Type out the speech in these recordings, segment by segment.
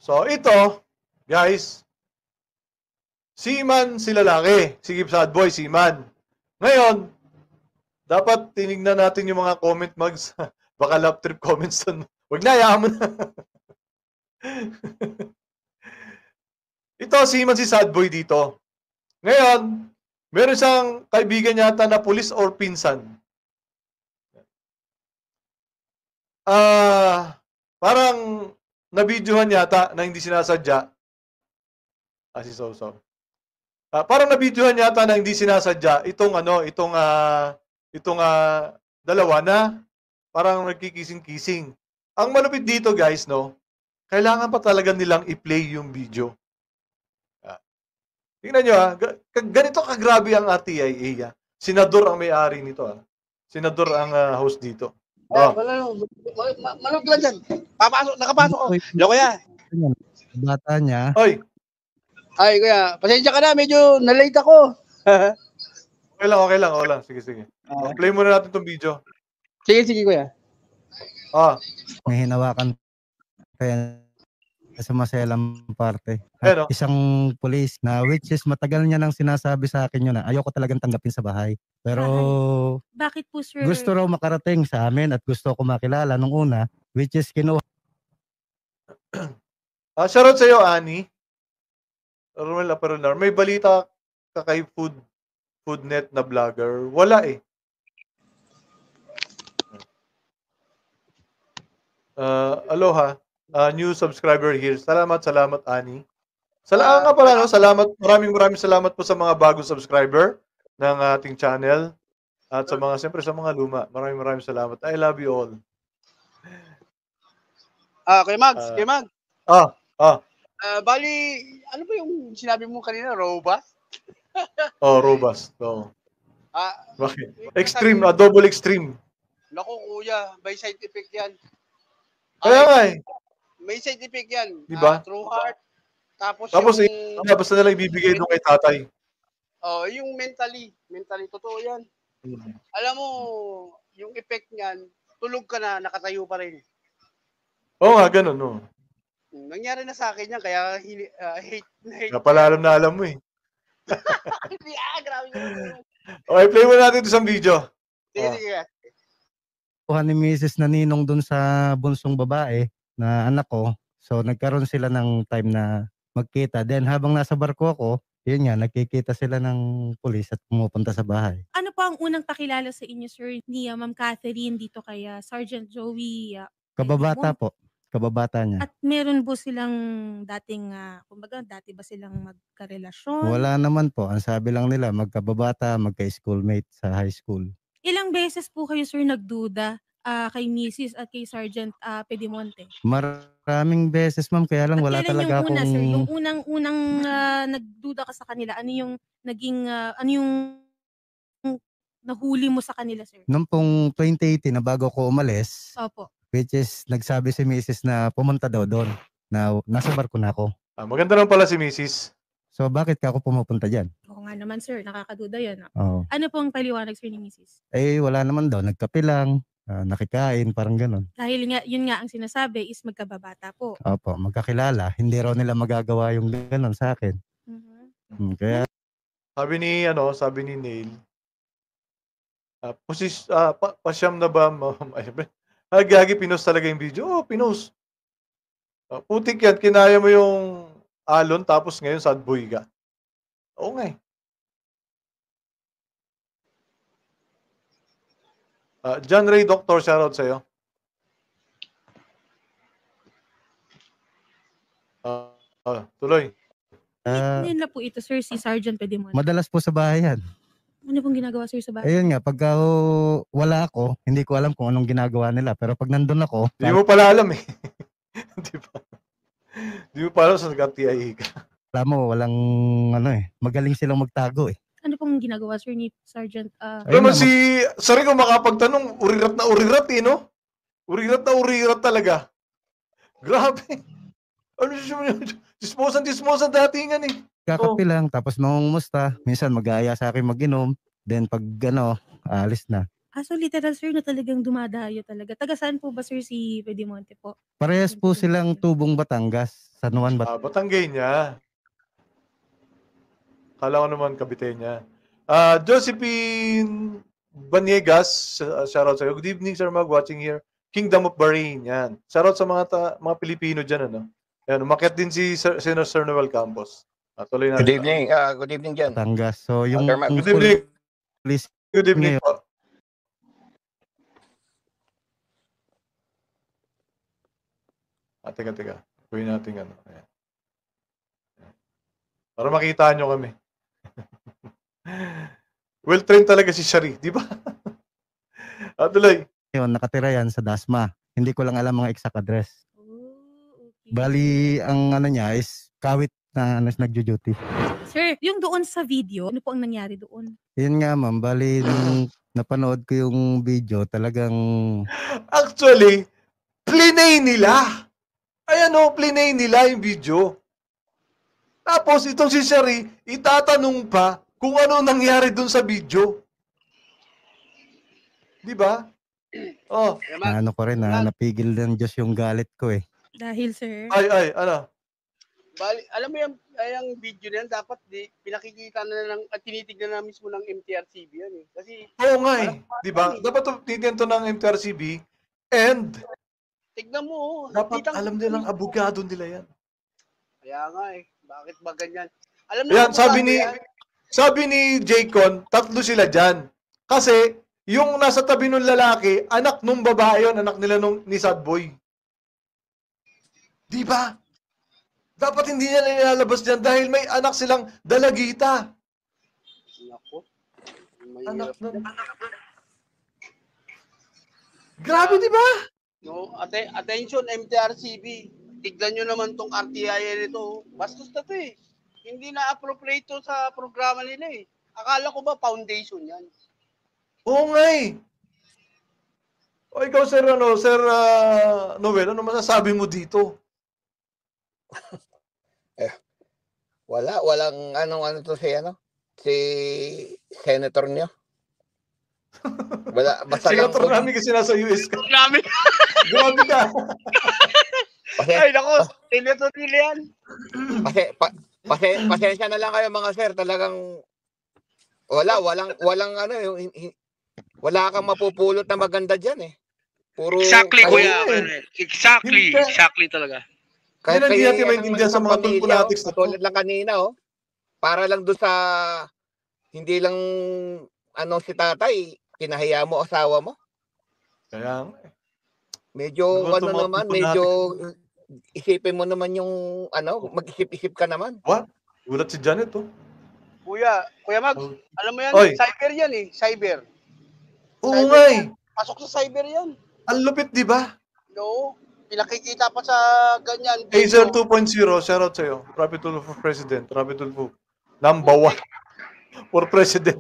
So, ito, guys, seaman si lalaki. Sige, sad boy, seaman. Ngayon, dapat tinignan natin yung mga comment mags. Baka love trip comments doon. Huwag na, hayaan mo na. Ito, seaman si sad boy dito. Ngayon, meron siyang kaibigan yata na pulis or pinsan. Parang nabidyohan yata na hindi sinasadya. Si Soso. Parang nabidyohan yata na hindi sinasadya itong dalawa na parang nagkikising-kising. Ang malupit dito, guys, no, kailangan pa talaga nilang i-play yung video. Tingnan nyo, ganito kagrabe ang RTIA. Senador ang may-ari nito. Senador ang host dito. Malog lang dyan. Nakapasok ko. Yo, kuya. Bata niya. Oy. Ay, kuya. Pasensya ka na. Medyo na-late ako. Okay lang. Sige. Play muna natin itong video. Sige, kuya. May hinawakan kaya sa maselang parte. At isang pulis na which is matagal niya nang sinasabi sa akin yun na ayoko talagang tanggapin sa bahay. Pero bakit po, sir? Gusto raw makarating sa amin at gusto ko makilala nung una, which is kinuha. Shoutout sa iyo, Ani. Romel Aperonar. May balita ka kay Foodnet na vlogger? Wala eh. Aloha. New subscriber here. Salamat, Ani. Salamat nga pala, no? Salamat. Maraming salamat po sa mga bagong subscriber ng ating channel. At sa mga, siyempre sa mga luma. Maraming salamat. I love you all. Kuya Mags. Bali, ano ba yung sinabi mo kanina? Robust? Robust. Bakit? Extreme, double extreme. Naku, kuya, may side effect yan. Kaya nga eh. May side effect yan. Diba? True heart. Tapos basta nalang ibibigay doon kay tatay. Yung mentally, totoo yan. Alam mo, yung effect niyan, tulog ka na, nakatayo pa rin. Oo nga, ganun, no. Nangyari na sa akin yan, kaya hate. Kaya pala alam mo eh. Grabe yun. Okay, play mo natin isang video. Sige. Kuha ni Mrs. na ninong dun sa bunsong babae na anak ko. So nagkaroon sila ng time na magkita. Then habang nasa barko ako, yun nga, nakikita sila ng pulis at pumupunta sa bahay. Ano po ang unang pakilala sa inyo, sir, ni Ma'am Catherine dito kay Sergeant Joey? Kababata po. Kababata niya. At meron po silang dating, dati ba silang magkarelasyon? Wala naman po. Ang sabi lang nila, magkababata, magka-schoolmate sa high school. Ilang beses po kayo, sir, nagduda kay Mrs. at kay Sergeant Pedimonte? Maraming beses, ma'am. Kaya lang wala talaga akong... Sir, yung unang nagduda ka sa kanila, ano yung naging, ano yung nahuli mo sa kanila, sir? Noong pong 2018 na bago ko umalis, opo, which is nagsabi si Mrs. na pumunta daw doon, na nasa barko na ako. Maganda lang pala si Mrs. So bakit ka ako pumupunta dyan? Oo nga naman, sir, nakakaduda yun. Oo. Ano pong paliwanag, sir, ni Mrs.? Wala naman daw, nagkape lang, nakikain, parang gano'n. Dahil nga, yun nga ang sinasabi is magkababata po. Opo, magkakilala, hindi raw nila magagawa yung gano'n sa akin. Kaya sabi ni Neil, pasyam na ba, gagi, pinost talaga yung video. Pinost. Putik yan, kinaya mo yung alon, tapos ngayon sad boy ka. Oo nga eh. John Ray Doctor, shoutout sa'yo. Tuloy. Hindi na po ito, sir, si Sergeant Pedimonte. Madalas po sa bahay yan. Ano pong ginagawa, sir, sa bahay? Ayun nga, pagka wala ako, hindi ko alam kung anong ginagawa nila. Pero pag nandun ako... Hindi mo pala alam eh. Hindi mo pala alam sa nag-RTIA ka. Alam mo, walang magaling silang magtago eh. Ano pong ginagawa, sir, ni Sergeant? Naman si Sari, kung makapagtanong, urirat eh, no? Urirat talaga. Grabe. Ano siya? Dismosan datingan eh. Kakapi lang, tapos mangungumusta. Minsan mag-aaya sa akin mag-inom. Then pag alis na. So literal, sir, na talagang dumadayo talaga. Taga saan po ba, sir, si Pedimonte po? Parehas po silang tubong Batangas. San Juan Batanggay niya. Kala ko naman Cavite niya. Josephine Baniegas, shoutout sa'yo. Good evening, Sir Mag, watching here. Kingdom of Bahrain, yan. Shoutout sa mga Pilipino dyan, ano. Yan, umakyat din si Sir Noel Campos. Tuloy na. Good evening. Good evening dyan. Batangas. So yung Sir Mag. Good evening. police Good evening ngayon, po. Teka. Kuhin natin ano. Ayan. Para makita nyo kami. Well trained talaga si Shari, di ba? Tuloy. nakatira yan sa Dasma. Hindi ko lang alam mga exact address. Okay. Bali, ang ano niya is kawit na nagjo-duty. Sir, yung doon sa video, ano po ang nangyari doon? Yun nga ma'am, bali nung napanood ko yung video, talagang Actually, plinay nila. Ayan o, plinay nila yung video. Tapos itong si Shari, itatanong pa kung ano nangyari dun sa video. Di ba? Oh, ano ko rin na napigil ng Diyos yung galit ko eh. Dahil, sir, ano? Bali, alam mo yung video na yan, dapat pinakikita na at tinitignan na mismo ng MTRCB yan eh. Kasi, Oo nga eh. Di ba? Dapat titinto ng MTRCB and tignan mo. dapat alam nilang abogado nila yan. Kaya nga eh. Bakit ba ganyan? Alam Yan, mo sabi ni Jaycon, 3 sila dyan. Kasi, yung nasa tabi ng lalaki, anak nung babae yun, anak nila ni Sad Boy. Di ba? Dapat hindi niya nilalabas dyan dahil may anak silang dalagita. Naku. Anak na. Grabe, di ba? No, attention MTRCB. Tignan nyo naman tong RTI nito. Bastos na to eh. Hindi na-appropriate to sa programa nila eh. Akala ko ba foundation yan? Oo nga eh. O ikaw, Sir Noel, ano masasabi mo dito? Walang ano to si senator niyo. Basta Senator namin kasi nasa US ka. Namin. Grabe ka. Ay, nako. Senator nila yan. Pasensya na lang kayo mga sir, talagang walang ano wala kang mapupulot na maganda diyan eh. Puro Exactly, kuya. Hindi ka- Exactly talaga. kahit Hindi natin kayo maintindihan sa mga tulpunatics na to. tulad lang kanina para lang doon sa hindi lang si tatay, kinahiya mo asawa mo. Kaya Medyo Ano ba itong mga naman, tulpunatics? medyo isipin mo naman yung mag-isip-isip ka naman. Gulat si Janet, oh. Kuya Mag, Oh. alam mo yan, Oy. cyber yan eh. Cyber. Oo nga eh. Pasok sa cyber yan. Ang lupit, di ba? No, pinakikita pa sa ganyan. Acer 2.0, shoutout sa'yo. Rapid tool for president. Rapid tool for number 1 for president.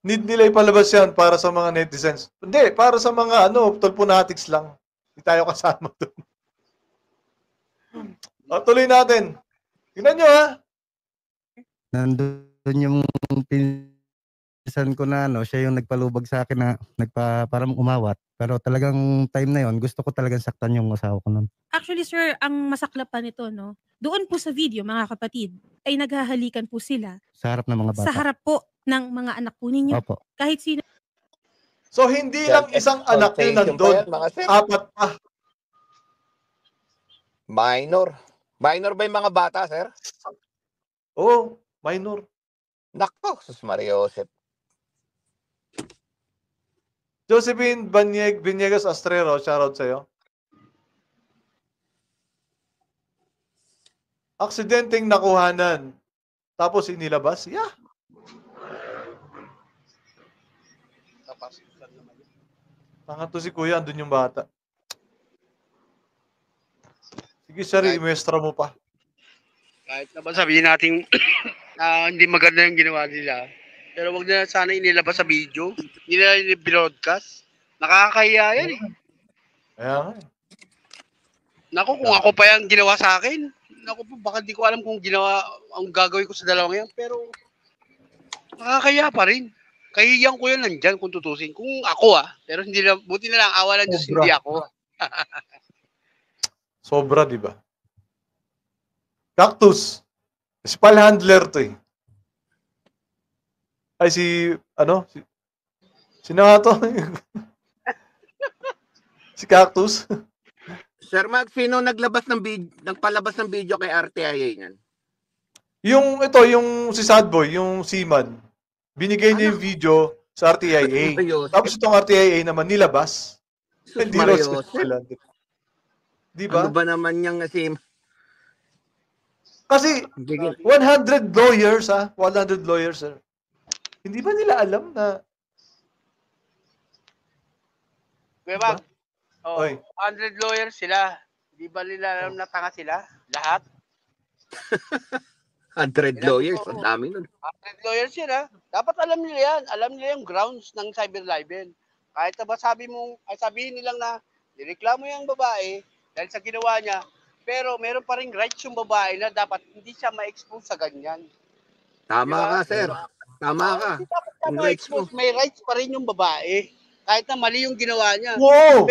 Need nila ipalabas yan para sa mga netizens. Hindi, para sa mga tulpunatics lang. Hindi tayo kasama doon. Tuloy natin. Tingnan nyo ha. Nandun yung pinsan ko na siya yung nagpalubag sa akin na parang umawat. Pero talagang time na yon gusto ko talagang saktan yung asawa ko nun. actually, sir, ang masaklap pa nito, no? Doon po sa video, mga kapatid, ay naghahalikan po sila Sa harap ng mga bata. sa harap po ng mga anak po ninyo. Opo. Kahit sino. So, hindi lang isang anak yun Exploitation pa yan, nandun. mga sir. 4 pa. Minor ba yung mga bata, sir? Oo, minor. Nako, sus Maria Josep. Josephine Baniegas Astrero, shoutout sa'yo. Aksidenteng nakuhanan. Tapos inilabas? Yeah. Tanga to si Kuya, andun yung bata. Sige, Shari, imuestra mo pa. Kahit naman sabihin natin hindi maganda yung ginawa nila. Pero wag na sana inilabas sa video. Hindi na i-broadcast. Nakakahiya yan eh. Kaya nga eh. Naku, kung ako pa yung ginawa sa akin, naku po, baka di ko alam kung ginawa ang gagawin ko sa dalawang yan. Pero nakakahiya pa rin. Kahiyan ko yan nandyan kung tutusin. Kung ako pero hindi na, buti na lang awa ng Diyos, Sobra. hindi ako. Sobra, di ba? Cactus. Si pal handler to eh. Ay, sino nga to? Si Cactus. Sir Max, sino nagpalabas ng video kay RTIA niyan? Yung si Sadboy, yung seaman. Binigay niya Ano? yung video sa RTIA. Marios. Tapos itong RTIA naman nilabas. Sus Hindi raw Marios. sila. Di ba? Ano ba naman niyang kasi Kasi 100 lawyers, 100 lawyers, sir. Hindi ba nila alam na Kuya Diba? Mag, oh, Oy. 100 lawyers sila. Di ba nila alam na tanga sila? Lahat? 100 lawyers? Oo. Ang dami nun. 100 lawyers yun, ha? Dapat alam nila yan. Alam nila yung grounds ng cyber libel. Kahit na ba sabihin nilang na nireklamo yung babae dahil sa ginawa niya, pero meron pa rin rights yung babae na dapat hindi siya ma-expose sa ganyan. Tama Diba? ka, sir. Tama ka. Hindi dapat siya Yung rights mo. ma-expose. May rights pa rin yung babae. Kahit na mali yung ginawa niya. wow!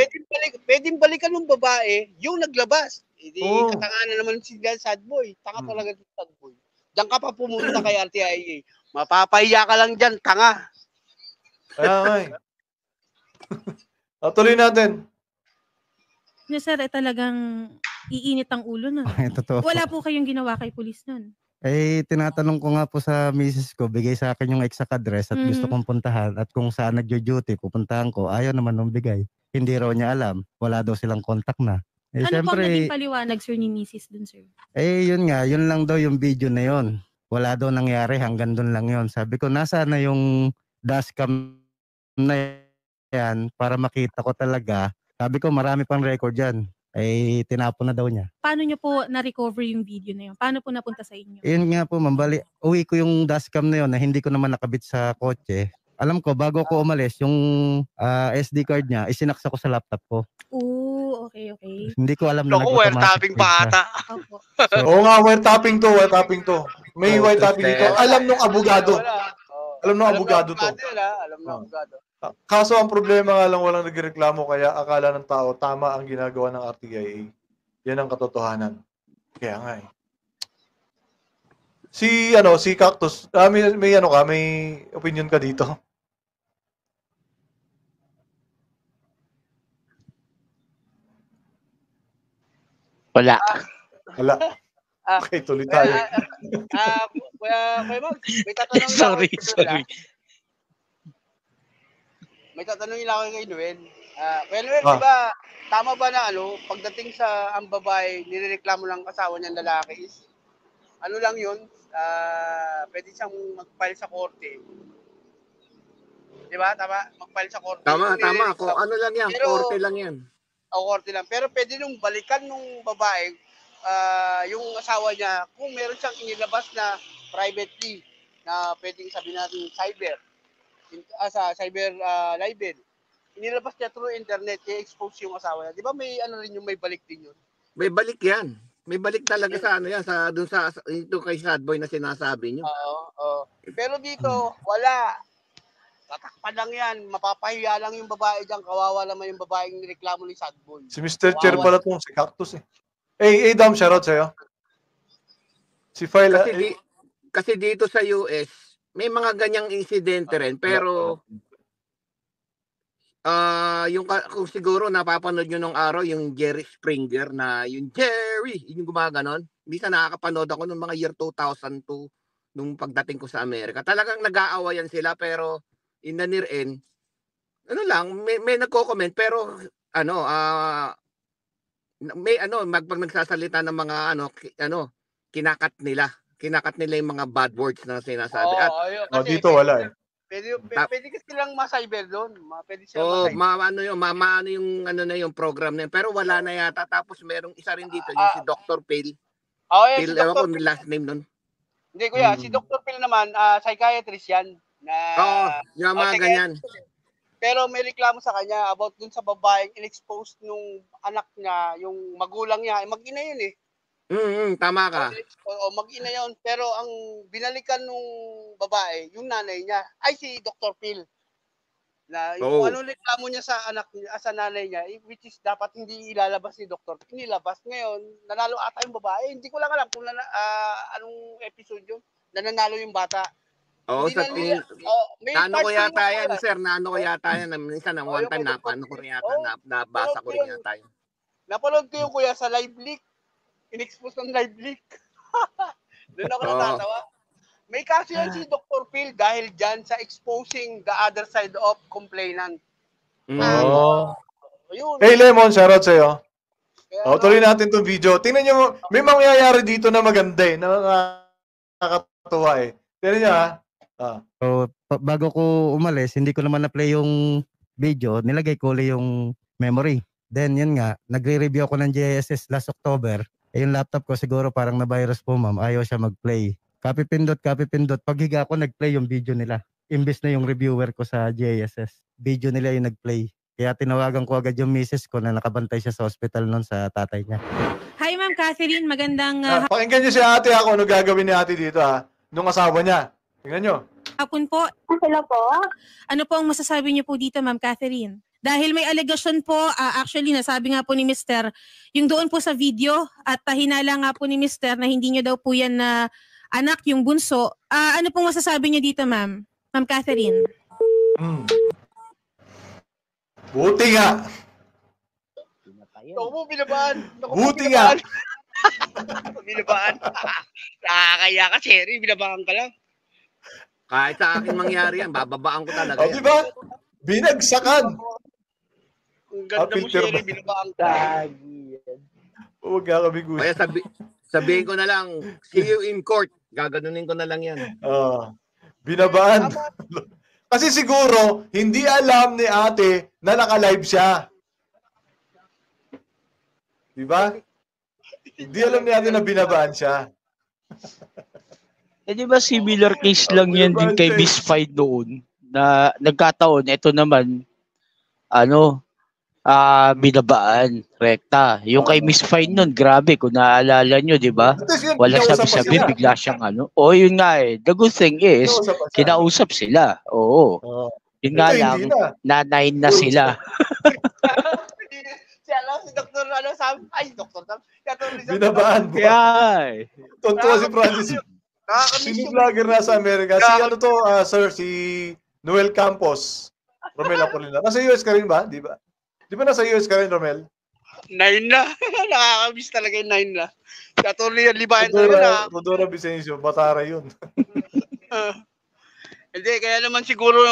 Pwedeng balikan ng babae yung naglabas. Hindi Oo. katanganan naman si Sadboy. Tanga Hmm. talaga si Sadboy. Diyan ka pa pumunta kay RTIA. Mapapahiya ka lang dyan, tanga. Kaya nga eh. Tuloy natin. Sir, talagang iinit ang ulo nun. Ay, totoo. Wala po kayong ginawa kay pulis nun. Eh, tinatanong ko nga po sa misis ko, bigay sa akin yung exact address at gusto kong puntahan at kung saan nagjo-duty, pupuntahan ko, ayaw naman nung bigay. Hindi raw niya alam, wala daw silang contact na. Eh, Ano pang syempre, naging paliwanag, sir, ni Mrs. dun, sir? yun nga, yun lang daw yung video na yun. Wala daw nangyari, hanggang dun lang yun. Sabi ko, nasa na yung dashcam na yan para makita ko talaga. Sabi ko, marami pang record yan. Eh, tinapon na daw niya. Paano nyo po na-recover yung video na yun? Paano po napunta sa inyo? Yun nga po, mambali. Uwi ko yung dashcam na yun na hindi ko naman nakabit sa kotse. Alam ko, bago ko umalis, yung SD card niya, isinaksa ko sa laptop ko. Oo, okay. Hindi ko alam na Naku, wiretapping pa ata. Opo. Oo nga, wiretapping to. May wiretapping dito. Alam nung abogado. Alam nung abogado to. Alam ng abogado. Kaso ang problema nga lang walang nagreklamo kaya akala ng tao tama ang ginagawa ng RTIA. Yan ang katotohanan. Kaya nga eh. Si Cactus, may opinion ka dito? Wala. Wala. Okay, tuloy tayo. Kuya Mag, may tatanungin Sorry. May tatanungin lang ako kay Noel. Kuya Noel, di ba, tama ba na pagdating sa ang babae, nirereklamo lang asawa niyang lalaki is, lang yun, pwede siyang mag-file sa korte. Di ba? Tama? Mag-file sa korte. Tama. Kung ano lang yan, korte lang yan. Korte lang. Pero pwede nung balikan nung babae, yung asawa niya, kung meron siyang inilabas na privately, na pwedeng sabihin natin sa cyber libel, inilabas niya through internet, i-expose yung asawa niya. Di ba may may balik din yun? May balik yan. May balik talaga sa ito kay Sadboy na sinasabi niyo. Oo. Pero dito, wala. Tatakpan lang yan. Mapapahiya lang yung babae dyan. Kawawa naman yung babaeng nireklamo ni Sadboy. Si Mr. Chair pala itong si Cactus eh. Dam, shoutout sa'yo. Si File, Kasi dito sa US, may mga ganyang insidente rin. Pero, kung siguro napapanood nyo nung araw, yung Jerry Springer na, yung gumaganon. Minsan nakakapanood ako nung mga year 2002, nung pagdating ko sa Amerika. Talagang nag-aawayan sila, pero in the near end, may nagko-comment, pero, pag nagsasalita ng mga, kinakat nila yung mga bad words na sinasabi. dito wala eh. Pwede kasi lang ma-cyber doon. Pwede siya maano yung yung program na yun. Pero wala na yata. Tapos merong isa rin dito, yung si Dr. Phil. Si Phil, Dr. ewan ko last name nun. Hindi kuya, si Dr. Phil naman, psychiatrist yan. Yung mga ganyan. Pero may reklamo sa kanya about dun sa babaeng in-expose nung anak niya, yung magulang niya. Mag-ina yun eh. Tama ka. Mag-ina yun. Pero ang binalikan nung babae, yung nanay niya, ay si Dr. Phil. Na Oo. yung ano reklamo niya sa anak niya, sa nanay niya, which is dapat hindi ilalabas ni doktor. Inilabas. Ngayon, nanalo ata yung babae. Hindi ko lang alam kung anong episode yun. Nanalo yung bata. Oo, Hindi sa na tingin, may naano ko part yata two yan, yan. sir, naano ko yata yan. Minsan, one yung time, kay Dr. napano ko rin yata, Oo, nabasa ko rin yun. yata yun. Napanood ko yung kuya sa live leak. In-expose ng live leak. Doon ako Oo. natatawa. May kaso yan si Dr. Phil dahil dyan sa exposing the other side of complainant. Oh. Yun. Hey, Lemon, shoutout sa'yo. Kaya Tuloy natin itong video. Tingnan nyo, may mangyayari dito na maganda na nakakatuwa Tingnan nyo So, bago ko umalis, hindi ko naman na-play yung video, nilagay ko ulit yung memory. Then yun nga, nagre-review ako ng JSS last October. Yung laptop ko siguro parang na-virus po ma'am, ayaw siya mag-play. Copy pindot. Paghiga ko, nag-play yung video nila. Imbes na yung reviewer ko sa JSS. Video nila yung nag-play. Kaya tinawagan ko agad yung misis ko na nakabantay siya sa hospital noon sa tatay niya. Hi, Ma'am Catherine. Magandang Pakinggan nyo si ate ako ano gagawin ni ate dito nung asawa niya. Tingnan nyo. hapon po. Hello po. Ano po ang masasabi niyo po dito, Ma'am Catherine? Dahil may allegation po, actually nasabi nga po ni Mr. yung doon po sa video at hinala nga po ni Mr. na hindi niyo daw po yan na anak yung bunso. Ano pong masasabi niyo dito, Ma'am? Ma'am Catherine? Buti nga. Ako mo, binabaan. Buti nga. Binabaan. Nakakaya ka, Cherry. Binabaan ka lang. Kahit sa akin mangyari yan, bababaan ko talaga yan. Diba? Binagsakan. Ang ganda mo, filter Cherry. ba? Binabaan ka. Huwag nga kami gusto. Kaya sabihin ko na lang, see you in court. Gaganunin ko na lang yan. Binabaan. Kasi siguro, hindi alam ni ate na naka-live siya. Diba? Hindi alam ni ate na binabaan siya. Di ba similar case lang yan din kay Miss Fine noon na nagkataon, ito naman, binabaan, rekta. Yung kay Miss Fine noon, grabe, kung naaalala nyo, di ba? Wala sabi-sabi, bigla siyang yun nga The good thing is, kinausap sila. Oo. Yun nga lang, na-9 na sila. Si Dr. Sam. Ay, Dr. Sam. Binabaan. Kaya, Tonto si Francis. Sino vlogger na sa Amerika? Si Noel Campos. Romel Apolinar. Nasa US ka rin ba? Di ba? Di ba nasa US ka rin, Romel? 9 na. Nakakamiss talaga yung 9 na. Katuloy yung libayan talaga na. Rodora Vicencio, Batara yun. Hindi, kaya naman siguro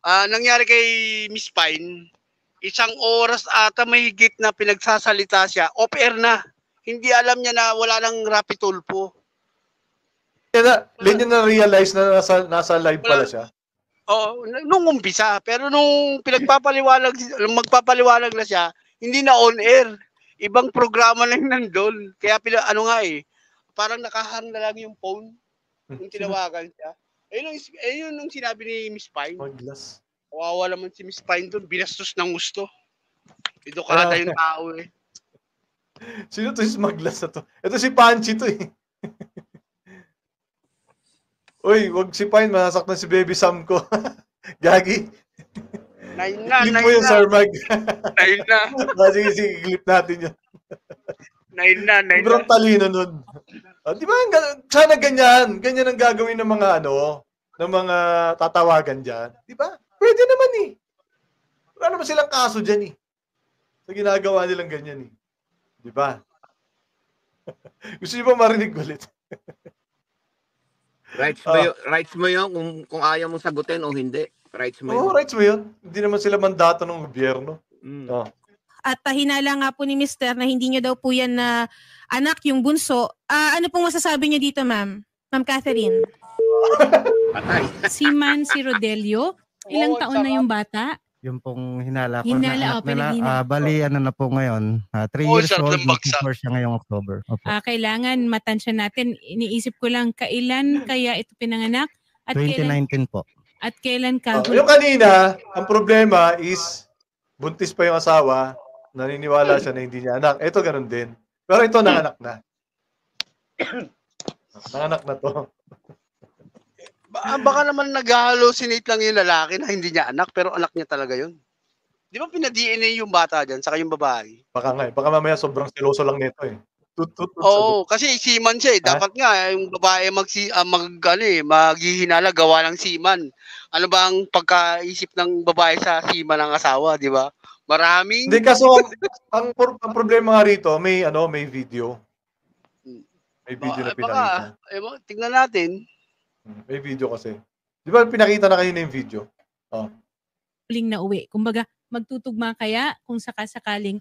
nangyari kay Miss Pine, isang oras ata mahigit na pinagsasalita siya, off-air na. Hindi alam niya na wala nang Rapid Tulfo. Kaya niya na-realize na nasa live pala siya. Oo, nung umpisa. Pero nung magpapaliwanag na siya, hindi na on-air. Ibang programa lang nandun. Kaya parang nakahang na lang yung phone nung tinawagan siya. Ayun nung sinabi ni Miss Pine. Maglas. Kawawa naman si Miss Pine doon. Binastos ng gusto. Edukada yung tao Sino to si Maglas na to? Ito si Panchi to Uy, wag si Pine, masasaktan si Baby Sam ko. Gagi. 9 na, 9 Clip mo yung Sir Mag. 9 na. Sige, clip natin yun. 9 na. Sobrang talino nun. Di ba, sana ganyan. Ganyan ang gagawin ng mga ng mga tatawagan dyan. Di ba? Pwede naman Wala naman silang kaso dyan Sa ginagawa nilang ganyan Di ba? Gusto niyo ba marinig ulit? Rights mo yun kung ayaw mong sagutin o hindi. Rights mo yun. Rights mo yun. Hindi naman sila mandato ng gobyerno. At hinala nga po ni Mr. na hindi niyo daw po yan na anak yung bunso. Ano pong masasabi niyo dito, Ma'am? Ma'am Catherine? Patay. Si Rodelio. Ilang taon na yung bata? Yung pong hinala ko Hinala, na anak nila, pinaghinala. bali na po ngayon, 3 years sarap old, ng bagsak. 4 siya ngayong October. Opo. Kailangan matansya natin. Iniisip ko lang kailan kaya ito pinanganak at 2019 po. kailan ka Yung kanina, ang problema is buntis pa yung asawa, naniniwala siya na hindi niya anak. Ito ganun din. Pero ito nanganak na. Nanganak na to. Baka naman nag-hallucinate lang yung lalaki na hindi niya anak, pero anak niya talaga yun. Di ba pina-DNA yung bata dyan, saka yung babae? Baka nga eh. Baka mamaya sobrang seloso lang nito eh. Tut. Oo, kasi seaman siya eh. Ha? Dapat nga, yung babae maghihinala, gawa ng seaman. Ano ba ang pagkaisip ng babae sa seaman ng asawa, di ba? Maraming... Hindi, kaso ang problema nga rito, may video. May video na pinakita. Tingnan natin. May video kasi. Di ba pinakita na kayo na yung video? Huling na uwi. Kumbaga, magtutugma kaya kung sakasakaling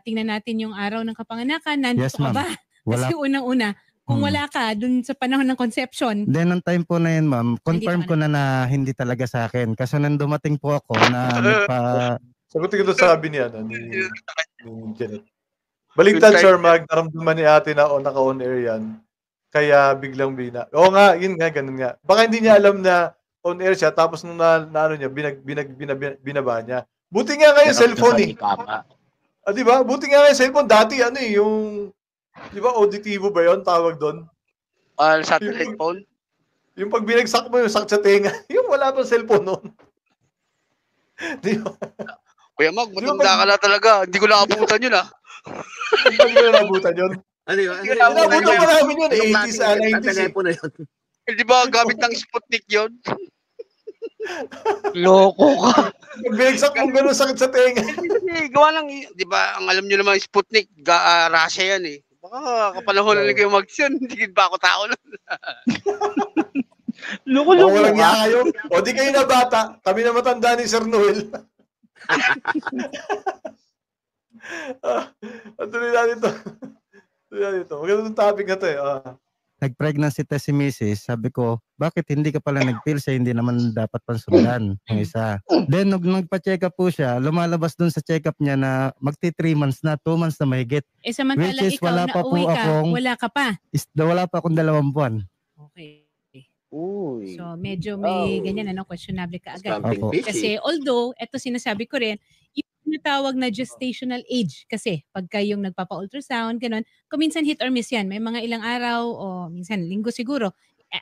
tingnan natin yung araw ng kapanganakan, nandito Yes, ka ma'am. ba? Wala. Kasi unang-una, kung wala ka dun sa panahon ng conception, Then, ang time po na yun, ma'am, confirm Nandito ko na hindi talaga sa akin. Kaso nang dumating po ako na Sagutin ko ito sabi ni Janet. Baligtad, Sir Mag, naramdaman ni ate na naka-on air yan. Kaya biglang Oo nga, yun nga, ganun nga. Baka hindi niya alam na on air siya, tapos nung ano niya, binaba niya. Buti nga ngayon cellphone eh. Di ba? Buti nga ngayon cellphone. Dati yung, di ba, auditivo ba yun? Tawag doon. Satellite phone? Yung pag binagsak mo yung sakit sa tenga, yung wala pang cellphone noon. Di ba? Kuya Mag, matanda ka na talaga. Hindi ko naabutan yun ah. Hindi ko naabutan yun. Ano yun? Naabutan pa namin yun. Yung 80s, dating 90s. telepono yun. Di ba gamit ng Sputnik yun? Loko ka. Pag binagsak mo gano'n sakit sa tenga. Hindi, gawa lang, di ba, ang alam nyo naman, Sputnik, Russia yan eh. Baka kapanahon na kayo mag-yun, hindi ba ako tao nun? Loko-loko Walang ka. niya kayo. O di kayo na bata. Kami na matanda ni Sir Noel. Tuloy natin ito. Magandang topic na ito eh. nag-pregnancy test si Mrs., sabi ko, bakit hindi ka pala nag-pill siya, hindi naman dapat pansundan yung isa. Then, nung nagpa-check up po siya, lumalabas dun sa check up niya na magti 3 months na, 2 months na mahigit. Samantalang Which is, ikaw, wala pa po nauwi ka, akong- wala ka pa. Wala pa akong 2 buwan. Okay. Uy. So, medyo may ganyan, questionable ka agad. Something Opo. fishy. Kasi although, eto sinasabi ko rin, yung tinatawag na gestational age, kasi pagka yung nagpapa-ultrasound, ganun, kung minsan hit or miss yan, may mga ilang araw o minsan linggo siguro,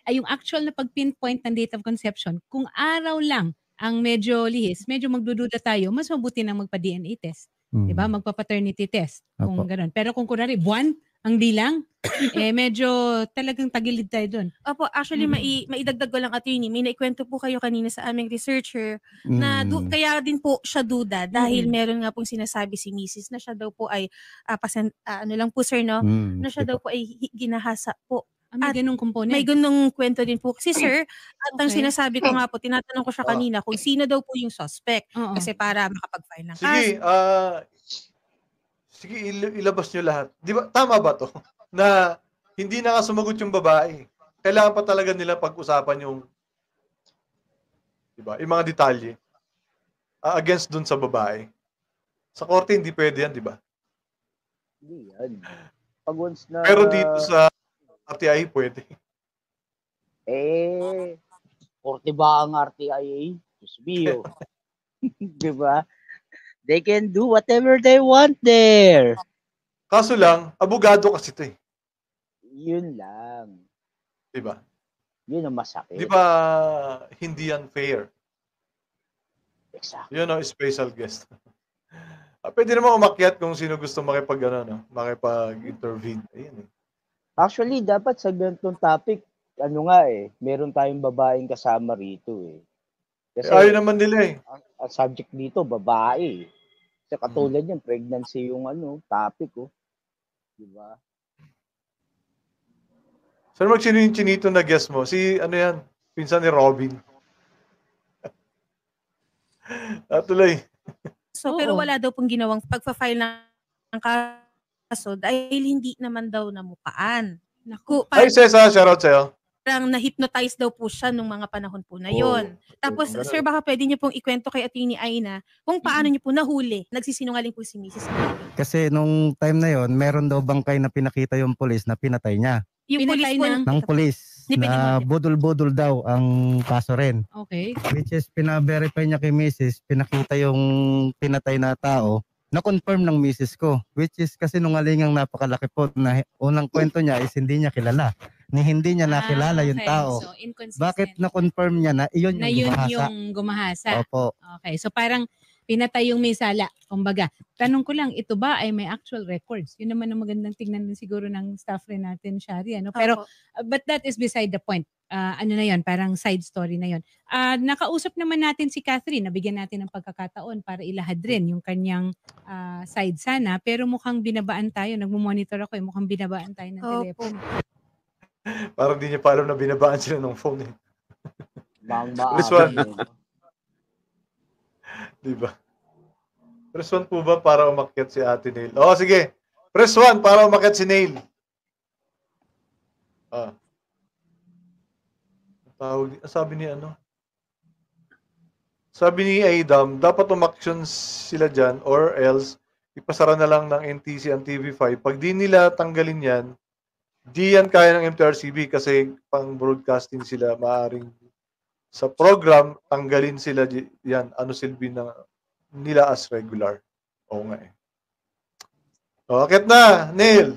yung actual na pag-pinpoint ng date of conception, kung araw lang ang medyo lihis, medyo magdududa tayo, mas mabuti na magpa-DNA test. Diba? Magpa-paternity test. Kung Opo. ganun. Pero kung kunwari, buwan, ang dilang, medyo talagang tagilid tayo dun. Opo, actually, maidagdag ko lang, attorney, may naikwento po kayo kanina sa aming researcher na kaya din po siya duda dahil meron nga pong sinasabi si Mrs. na siya daw po ay, ano lang po sir, no? Na siya daw po ay ginahasa po. May ganung component. May ganung kwento din po. Kasi sir, at ang Okay. sinasabi ko nga po, tinatanong ko siya kanina kung sino daw po yung suspect. Oo. Kasi para makapag-file ng Sige, sige, ilabas nyo lahat. Di ba, tama ba to? Na hindi na nga sumagot yung babae. Kailangan pa talaga nila pag-usapan yung, di ba, yung mga detalye against dun sa babae. Sa korte, hindi pwede yan, di ba? Hindi yan. Pag once na... Pero dito sa RTI, pwede. Korte ba ang RTIA? Diyos mio. Diba? They can do whatever they want there. Kaso lang, abogado kasi ito eh. Yun lang. Di ba? Yun ang masakit. Di ba hindi yan fair? Exactly. Yun o, special guest. Pwede naman umakyat kung sino gusto makipag-intervene. Ayan eh. Actually, dapat sa ganitong topic, meron tayong babaeng kasama rito eh. Kasi Ayaw naman nila eh. ang subject dito, babae. Kasi katulad yan, pregnancy yung topic oh. Diba? Sir, mag-chinito na guest mo. Si, yan, pinsan ni Robin. Tuloy. So, pero wala daw pong ginawang pagpa-file ng kaso dahil hindi naman daw namukaan. Naku, Ay, Cesar, shoutout sa'yo. parang na-hypnotize daw po siya nung mga panahon po na yon. Tapos, ganun. sir, baka pwede niyo pong ikwento kay Atty. Aina kung paano niyo po nahuli. Nagsisinungaling po si Mrs. Kasi nung time na yon, meron daw bangkay na pinakita yung pulis na pinatay niya. Yung Pinatay police po, Ng pulis Ni na Pinimol. budol-budol daw ang kaso rin. Okay. Which is pina-verify niya kay Mrs. Pinakita yung pinatay na tao. Na-confirm ng Mrs. ko. Which is kasi nung alingang napakalaki po na unang kwento niya is hindi niya kilala. ni hindi niya nakilala yung okay. tao. So, inconsistent. Bakit na-confirm niya na iyon Na yung yun gumahasa? yung gumahasa? Opo. Okay. So, parang pinatay yung may sala. Kumbaga, tanong ko lang, ito ba ay may actual records? Yun naman ang magandang tignan din siguro ng staff rin natin, Shari. Ano? Pero, but that is beside the point. Ano na yun, parang side story na yun. Nakausap naman natin si Catherine, nabigyan natin ng pagkakataon para ilahad rin yung kanyang side sana, pero mukhang binabaan tayo, nagmo-monitor ako, mukhang binabaan tayo ng telepono. Parang di niya pa alam na binabaan sila ng phone eh. Press 1. Diba? Press 1 po ba para umakyat si Ate Nail? Sige. Press 1 para umakyat si Nail. Sabi ni Adam, dapat umaksyon sila dyan or else ipasara na lang ng NTC ang TV5. Pag di nila tanggalin yan, di yan kaya ng MTRCB kasi pang broadcasting sila, maaring sa program, tanggalin sila yan. Ano silbi na nila as regular. Oo nga eh. Akit na, Neil.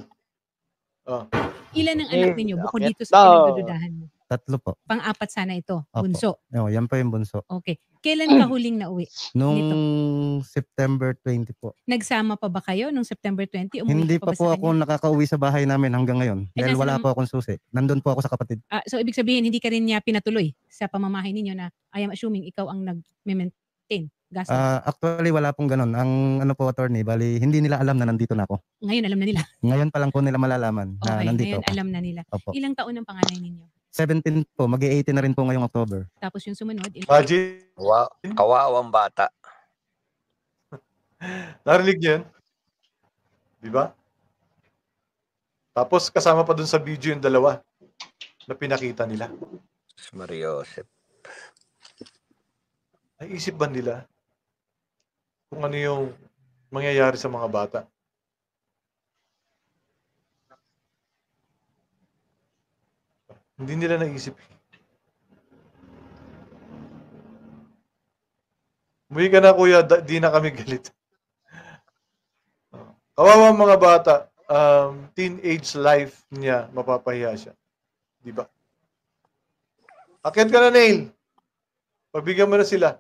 Ilan ang anak ninyo bukod dito sa pinagdududahan mo? 3 po. Pang-apat sana ito, Opo. bunso. Yan po yung bunso. Okay. Kailan ka huling nauwi? Nung September 20 po. Nagsama pa ba kayo nung September 20? Hindi pa po ako nakakauwi sa bahay namin hanggang ngayon. Dahil wala po akong susi. Nandun po ako sa kapatid. So ibig sabihin, hindi ka rin niya pinatuloy sa pamamahay ninyo na I am assuming ikaw ang nag-maintain gastos? Actually, wala pong ganun. Ang attorney, bali, hindi nila alam na nandito na ako. Ngayon alam na nila? Ngayon pa lang po nila malalaman na nandito ngayon ako. alam na nila. Opo. Ilang taon ang panganay ninyo? 17 po, mag-18 na rin po ngayong October. Tapos yung sumunod? Imagine. Wow, kawawang bata. Narinig niyo yun? Diba? Tapos kasama pa dun sa video yung dalawa na pinakita nila. Mariosep. Ay, isip ba nila kung ano yung mangyayari sa mga bata? Hindi nila naisip. Umuwi ka na, kuya. Di na kami galit. Kawawa mga bata. Teenage life niya, mapapahiya siya. Di ba? Akyat ka na, Neil. Pagbigyan mo na sila.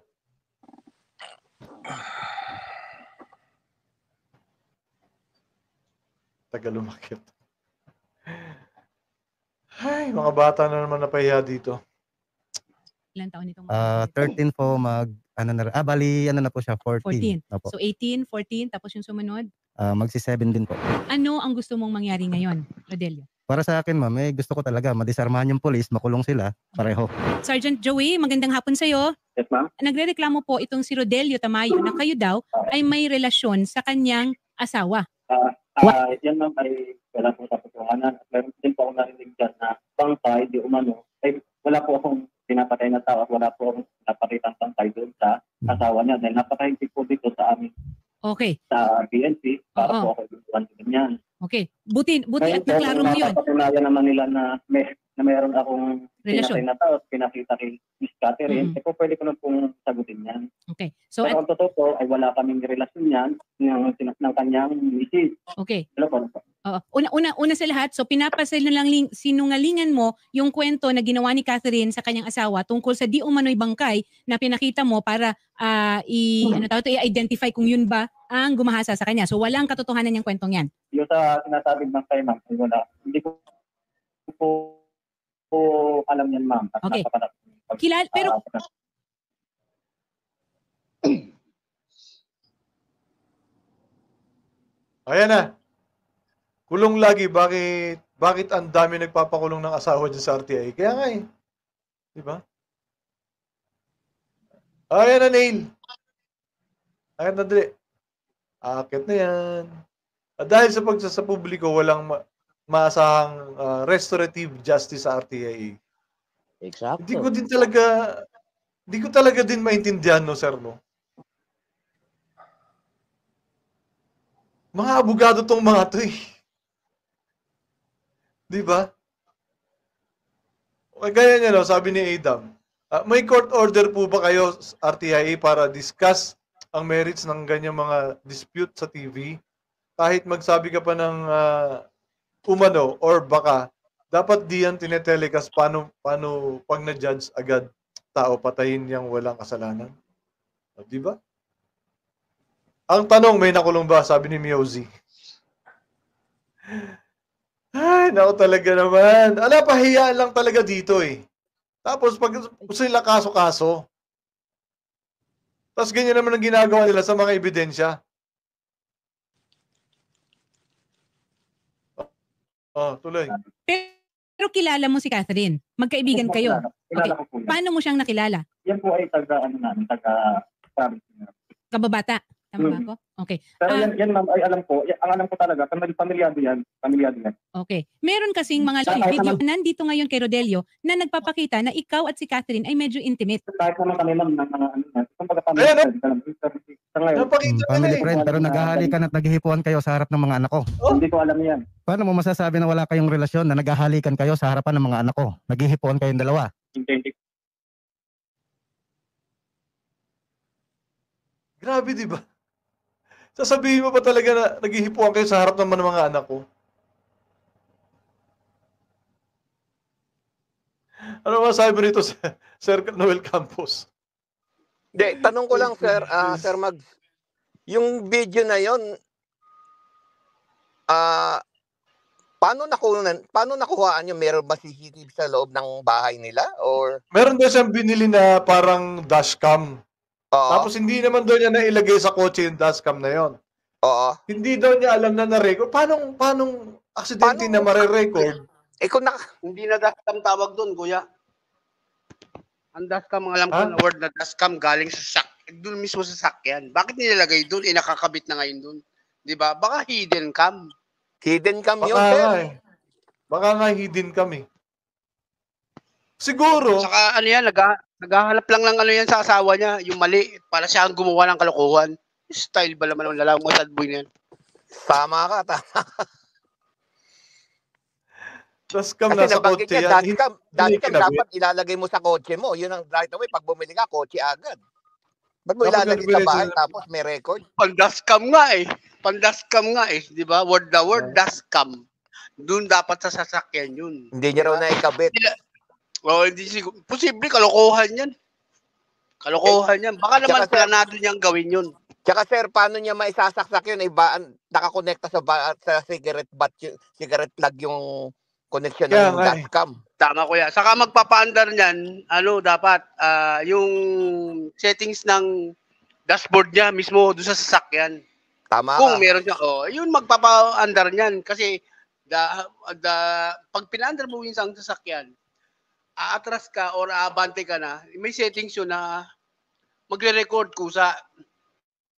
Tagal umakyat. Ay, mga bata na naman napahiya dito. Ilang taon itong 13 po bali, na po siya, 14. 14. So 18, 14, tapos yung sumunod? Magsi-7 din po. Ano ang gusto mong mangyari ngayon, Rodelio? Para sa akin, ma'am, gusto ko talaga madisarmahan yung police, makulong sila, pareho. Sergeant Joey, magandang hapon sa'yo. Yes, ma'am. Nagrereklamo po itong si Rodelio Tamayo na kayo daw ay may relasyon sa kanyang asawa. Yan ma'am ay wala po sa pagkawanan. At meron din po akong narinig dyan na bangkay, di umano, ay wala po akong pinapatay na tao at wala po akong napakitang bangkay doon sa asawa niya. Dahil napakahigpit po dito sa amin. Okay. Sa PNP, para po ako ibutuan sa ganyan. Okay. Buti at naklaro mo yun. Napapatunayan naman nila na mayroon akong relasyon pinatay na tao at pinakita kay Miss Catherine, po pwede ko na pong sagutin yan. Okay. So, pero ang totoo po ay wala kaming relasyon yan ng kanyang misis. Okay. Hello po. Una sa lahat, so sinungalingan mo yung kwento na ginawa ni Catherine sa kanyang asawa tungkol sa di umano'y bangkay na pinakita mo para i-identify kung yun ba ang gumahasa sa kanya. So walang katotohanan yung kwentong yan. Yung sa sinasabing bangkay, ma'am, wala. Hindi ko alam yan, ma'am. Okay. Pero ayan na. Kulong lagi. Bakit ang dami nagpapakulong ng asawa dyan sa RTI? Kaya nga eh. Diba? Ayan na, Neil. Ayan na, dali. Akit na yan. Dahil sa publiko, walang maasahang restorative justice sa RTI. Exactly. Hindi ko talaga din maintindihan, no, sir, no? Mga abogado tong mga to eh. Di ba? Gaya niya, no, sabi ni Adam, may court order po ba kayo, RTI, para discuss ang merits ng ganyang mga dispute sa TV? Kahit magsabi ka pa ng umano or baka Dapat di yan tinetelecast paano pag na-judge agad tao patayin yang walang kasalanan. Di ba? Ang tanong, may nakulong ba? Sabi ni Miozi. Ay, naku talaga naman. Ala, pahiya lang talaga dito eh. Tapos pag sila kaso-kaso, tapos ganyan naman ang ginagawa nila sa mga ebidensya. Tuloy. Pero kilala mo si Catherine. Magkaibigan kayo. Kilala ko po yan. Paano mo siyang nakilala? Yan po ay taga-province. Kababata. Tama ba ako? Okay. Pero yan ma'am, ay alam ko, ang alam ko talaga, pamilyado yan. Okay. Meron kasing mga video nandito ngayon kay Rodelio na nagpapakita na ikaw at si Catherine ay medyo intimate. Kahit naman kami ma'am, ng mga Family friend, pero naghahalikan at naghihipuan kayo sa harap ng mga anak ko. Hindi ko alam yan. Paano mo masasabi na wala kayong relasyon na naghahalikan kayo sa harapan ng mga anak ko? Naghihipuan kayong dalawa. Grabe, di ba? Sasabihin mo pa talaga na naghihipuan kayo sa harap naman ng mga anak ko? Ano masabi mo rito, Sir Noel Campos? Hindi, tanong ko lang, Sir Mags. Yung video na yon, paano nakuhaan yung meron ba CCTV sa loob ng bahay nila? Or meron din siyang binili na parang dashcam. Tapos hindi naman daw niya nailagay sa kotse yung dashcam na yon. Oo. Hindi daw niya alam na na-record. Paano aksidente na mare-record? Hindi na dashcam tawag doon, kuya. Ang dashcam, alam ko na word na dashcam galing sa doon mismo sa sakyan. Bakit nilalagay doon? Nakakabit na ngayon doon. Di ba? Baka hidden cam. Hidden cam yun, sir. Baka nga hidden cam eh. Siguro. Saka ano yan, naghahanap lang ng ano yan sa asawa niya, yung mali, para siya ang gumawa ng kalokohan. Style ba naman ng lalaki mo sad boy na yan? Tama ka. Dashcam na sa kotse yan. Dashcam dapat ilalagay mo sa kotse mo. Yun ang right away. Pag bumili ka, kotse agad. Ba't mo ilalagay sa bahay tapos may record? Pandashcam nga eh. Di ba? Word na word, dashcam. Doon dapat sa sasakyan yun. Hindi niya raw naikabit. Hindi siguro. Posible, kalokohan yan. Baka naman planado niyang gawin yun. Tsaka sir, paano niya maisasaksak yun? Nakakonekta sa cigarette butt, cigarette plug yung connection ng dashcam. Tama kuya. Saka magpapaandar niyan, dapat yung settings ng dashboard niya mismo doon sa sasakyan. Tama. Kung meron siya, yun magpapaandar niyan kasi pag pinaandar mo yung isang sasakyan, aatras ka or aabante ka na, may settings yun na magre-record kusa.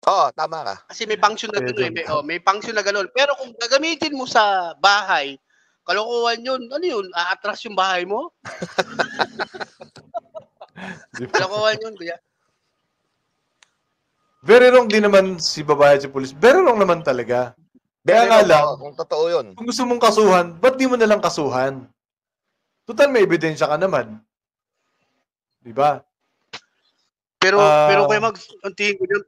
Oo, tama ka. Kasi may function na gano'n may function na gano'n. Pero kung gagamitin mo sa bahay, kalokohan yun. Ano yun? Aatras yung bahay mo? Kalokohan yun, kuya. Very wrong din naman si babae at si pulis. Very wrong naman talaga. Kaya nga lang, kung totoo yun. Kung gusto mong kasuhan, ba't di mo nalang kasuhan? Total, may ebidensya ka naman. Diba? Pero Kuya Mags, ang tingin ko yun,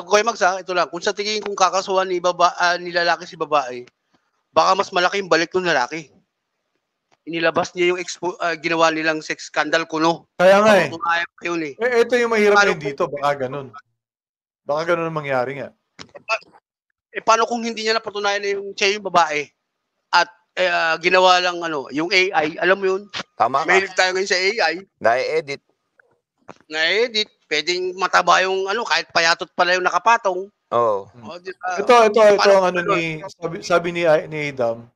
Kuya Mags ito lang, kung sa tingin kong kakasuhan ni lalaki si babae, baka mas malaki yung balik ng lalaki. Inilabas niya yung ginawa nilang sex scandal kuno. Kaya nga eh. Yun eh. Ito yung mahirap na dito, baka ganun. Baka ganun ang mangyari nga. Paano kung hindi niya napatunayan na yung siya yung babae at ginawa lang yung AI, alam mo yun? Tama ka. Mahilig tayo ngayon sa AI. Na-edit. Pwedeng mataba yung kahit payatot pala yung nakapatong. Oo. Diba? Ito ang sabi ni Adam.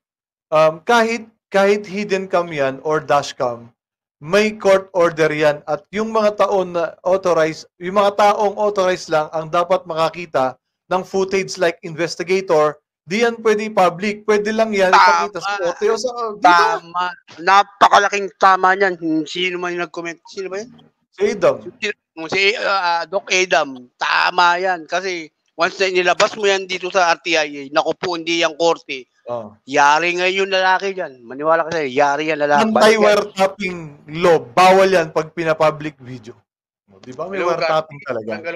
Kahit hidden cam yan or dashcam, may court order yan at yung mga taong authorized lang ang dapat makakita ng footage like investigator. Di yan pwede public. Pwede lang yan ipakita sa korte o sa dito. Tama. Napakalaking tama niyan. Sino man yung nag-comment? Sino ba yan? Si Adam. Si Doc Adam. Tama yan. Kasi once na inilabas mo yan dito sa RTIA, naku po, hindi yung korte. Yari ngayon yung lalaki dyan. Maniwala ka sa'yo, yari yan lalaki. Anti-wiretapping law. Bawal yan pag pinapublic video. Di ba? May wiretapping talaga.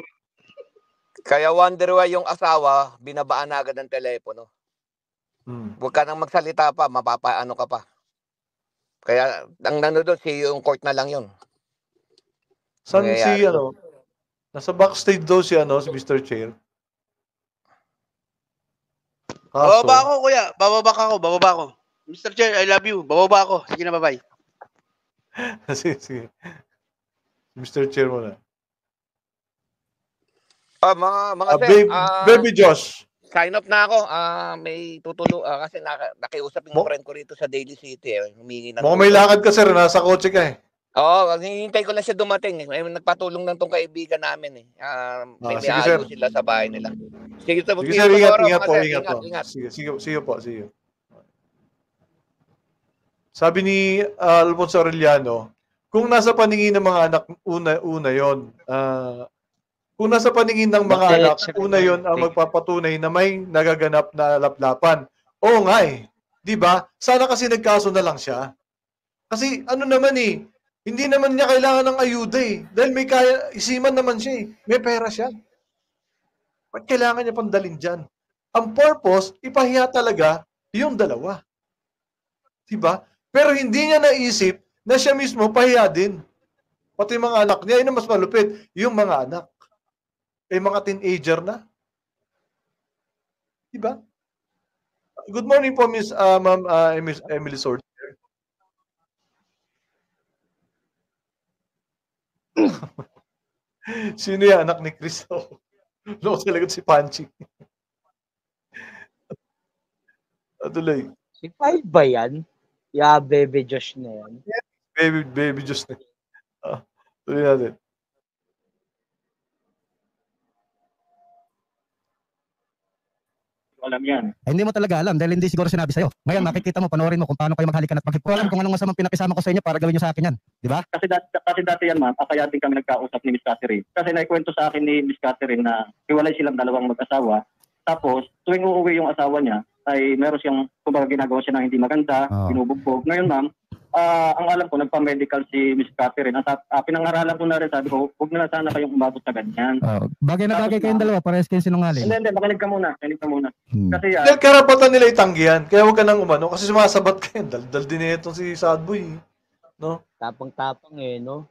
Kaya wonder why yung asawa, binabaan na agad ng telepono. Huwag ka nang magsalita pa, mapapaano ka pa. Kaya ang nanonood si yung court na lang yun. San si Mangyayari. nasa backstage daw si si Mr. Chair. Bababa Kaso, ako, kuya. Bababa ako. Mr. Chair, I love you. Bababa ako. Sige na, bye-bye. sige. Mr. Chair muna. Mga sir, Baby Josh. sign up na ako. May tutulo kasi nakiusap yung friend ko rito sa Daly City. Humingi ng Mukhang may lakad ka, sir. Nasa kotse ka eh. Oo, hinihintay ko lang siya dumating. Nagpatulong lang tong kaibigan namin eh. May sige, ayos sir. sila sa bahay nila. Sige, Sige, sir. Ingat po. Ingat. Sige po. Sabi ni Alfonso Arellano, kung nasa paningin ng mga anak, una yon. Kung nasa paningin ng mga anak, una yon ang magpapatunay na may nagaganap na laplapan. Oo nga eh. Di ba? Sana kasi nagkaso na lang siya. Kasi naman eh, hindi naman niya kailangan ng ayuda eh. Dahil may kaya, isiman naman siya eh. May pera siya. Ba't kailangan niya pandalin dyan? Ang purpose, ipahiya talaga yung dalawa. Diba? Pero hindi niya naisip na siya mismo pahiya din. Pati mga anak niya, yun ang mas malupit. Yung mga anak. Mga teenager na. Diba? Good morning po, Miss Ma'am Emily Sword. Sino yan? Anak ni Chris. Loko talaga si Panchi. Tuloy. Si Five ba yan? Baby Josh na yan. Baby Josh na. Tuloy natin. Alam yan. Hindi mo talaga alam dahil hindi siguro sinabi sa'yo. Ngayon makikita mo, panoorin mo kung paano kayo maghalikan at magkikita. Alam kung anong masamang pinakisama ko sa inyo para gawin nyo sa akin yan. Di ba? Kasi dati yan, ma'am, kaya din kami nagkausap ni Miss Catherine. Kasi naikwento sa akin ni Miss Catherine na hiwalay silang dalawang mag-asawa. Tapos, tuwing uuwi yung asawa niya, ay meron siyang, kumbaga ginagawa siya ng hindi maganda, binubugbog. Ngayon, ma'am, ang alam ko, nagpa-medical si Miss Catherine. At pinangaralan ko na rin, sabi ko, huwag na sana kayong umabot sa ganyan. Bagay na bagay kayong dalawa, parehas kayong sinungaling. Hindi, makinig ka muna. Kasi Dahil karapatan nila itanggi yan. Kaya huwag ka nang umano. Kasi sumasabat ka yan. Dal din itong si Sadboy. No? Tapang-tapang eh, no?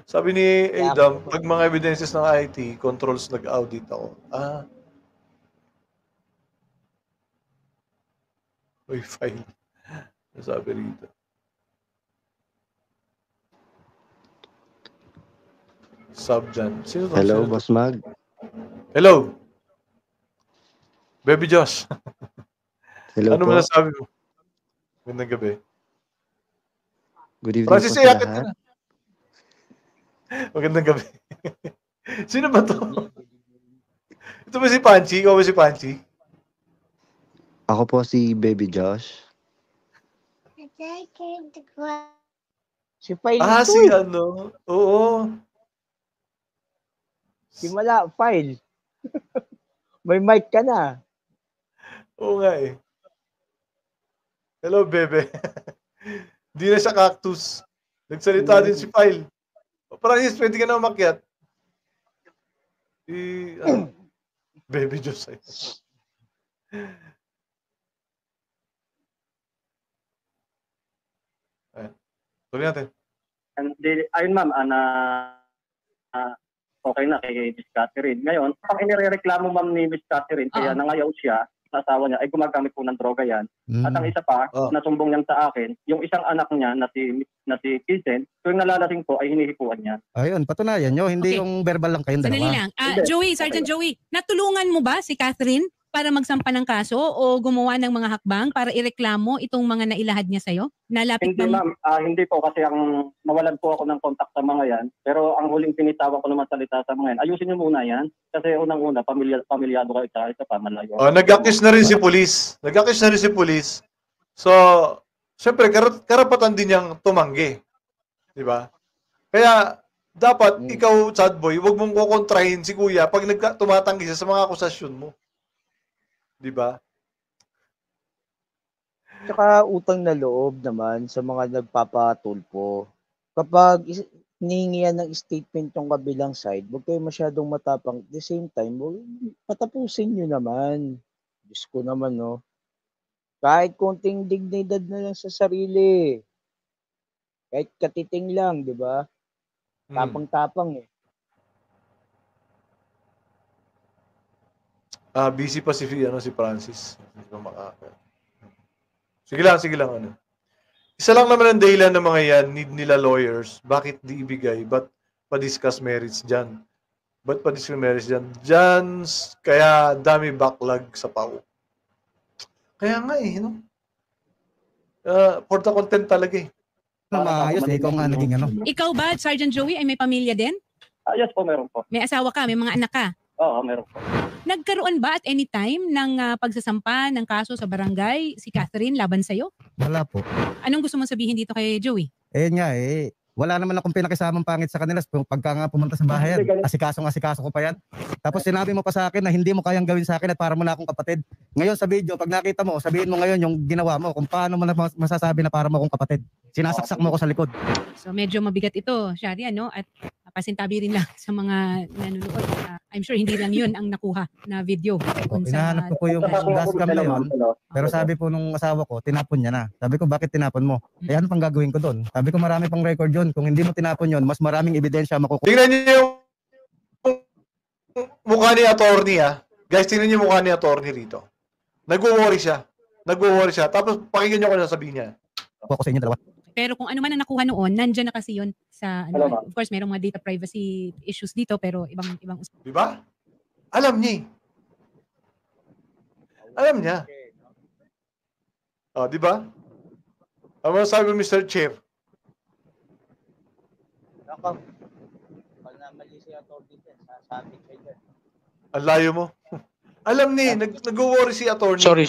Sabi ni Adam, pag mga evidences ng IT, controls nag-audit ako. Uy, file. Sabi rito. Sub dyan. Sino to? Hello, Boss Mag. Hello. Baby Josh. Hello ano po. masasabi mo? Magandang gabi. Good evening Francis, po sa yakit lahat. ka na. Magandang gabi. Sino ba to? Ito ba si Panchi? Ikaw ba si Panchi? Ako po si Baby Josh. Si File Si Oo. Si File. May mic ka na. Oo nga eh. Hello, bebe. Di na siya cactus. Nagsalita din si File. Francis, pwede ka na umakyat. Baby Josh. Tuloy natin. Ayun ma'am, okay na kay Miss Catherine. Ngayon, ang inireklamo ma'am ni Miss Catherine, kaya nangayaw siya sa asawa niya, ay gumagamit po ng droga yan. At ang isa pa, nasumbong niyan sa akin, yung isang anak niya na si Kizen, tuwing nalalasing po ay hinihipuan niya. Ayun, patunayan nyo, hindi yung verbal lang kayong Sandali dalawa. lang. Sergeant Joey, natulungan mo ba si Catherine para magsampa ng kaso o gumawa ng mga hakbang para ireklamo itong mga nailahad niya sa'yo? Nalapit Hindi ma'am, hindi po kasi ang mawalan po ako ng kontak sa mga yan. Pero ang huling pinitawan ko naman salita sa mga yan, ayusin niyo muna yan. Kasi unang-una, pamilyado kayo sa isa pa, malayo. Nag-accuse na rin si police. So, syempre, karapatan din niyang tumanggi. Di ba? Kaya, dapat ikaw, sad boy, huwag mong kukontrahin si kuya pag tumatanggi siya sa mga akusasyon mo. Di ba? Tsaka utang na loob naman sa mga nagpapatulpo. Kapag hinihingi yan ng statement yung kabilang side, huwag kayo masyadong matapang. At the same time, patapusin nyo naman. Diyos ko naman, no? Kahit konting dignidad na lang sa sarili. Kahit katiting lang, di ba? Tapang-tapang eh. Busy pa si Francis. Hindi pa Sige lang. Ano. Isa lang naman ang dahilan ng mga yan, need nila lawyers. Bakit di ibigay? Ba't pa-discuss merits dyan? Dyan, kaya dami backlog sa PAO. Kaya nga eh, no? For the content talaga eh. Maayos eh, kung naging ano. Ikaw ba, Sergeant Joey, ay may pamilya din? Yes po, meron po. May asawa ka, may mga anak ka? Oo, meron po. Nagkaroon ba at any time ng pagsasampa ng kaso sa barangay si Catherine laban sa'yo? Wala po. Anong gusto mong sabihin dito kay Joey? Nga eh. Wala naman akong pinakisamang pangit sa kanila. Pagka nga pumunta sa bahay yan, asikaso ko pa yan. Tapos sinabi mo pa sa akin na hindi mo kayang gawin sa akin at para mo na akong kapatid. Ngayon sa video, pag nakita mo, sabihin mo ngayon yung ginawa mo kung paano mo na masasabi na para mo akong kapatid. Sinasaksak mo ko sa likod. So medyo mabigat ito, Shari, ano? At pasintabi rin lang sa mga nanonood. I'm sure hindi lang yun ang nakuha na video. Hinahanap ko po yung dashcam na yun. Pero sabi po nung asawa ko, tinapon niya na. Sabi ko, bakit tinapon mo? Ano pang gagawin ko doon? Sabi ko, marami pang record yun. Kung hindi mo tinapon yun, mas maraming ebidensya makukuha. Tingnan niyo yung mukha ni attorney Guys, tingnan niyo yung mukha ni attorney rito. Nag-worry siya. Tapos pakinggan niyo kung ano sabihin niya. Ako sa inyo dalawa. Pero kung ano man ang nakuha noon, nandyan na kasi yun sa, of course, mayroong mga data privacy issues dito, pero ibang Di ba? Alam niya. Di ba? Ano sabi mo, Mr. Chair? Ako, pag namali si attorney din, sasabi kayo dyan. Ang layo mo. Alam niya, nag-worry si attorney. Sorry.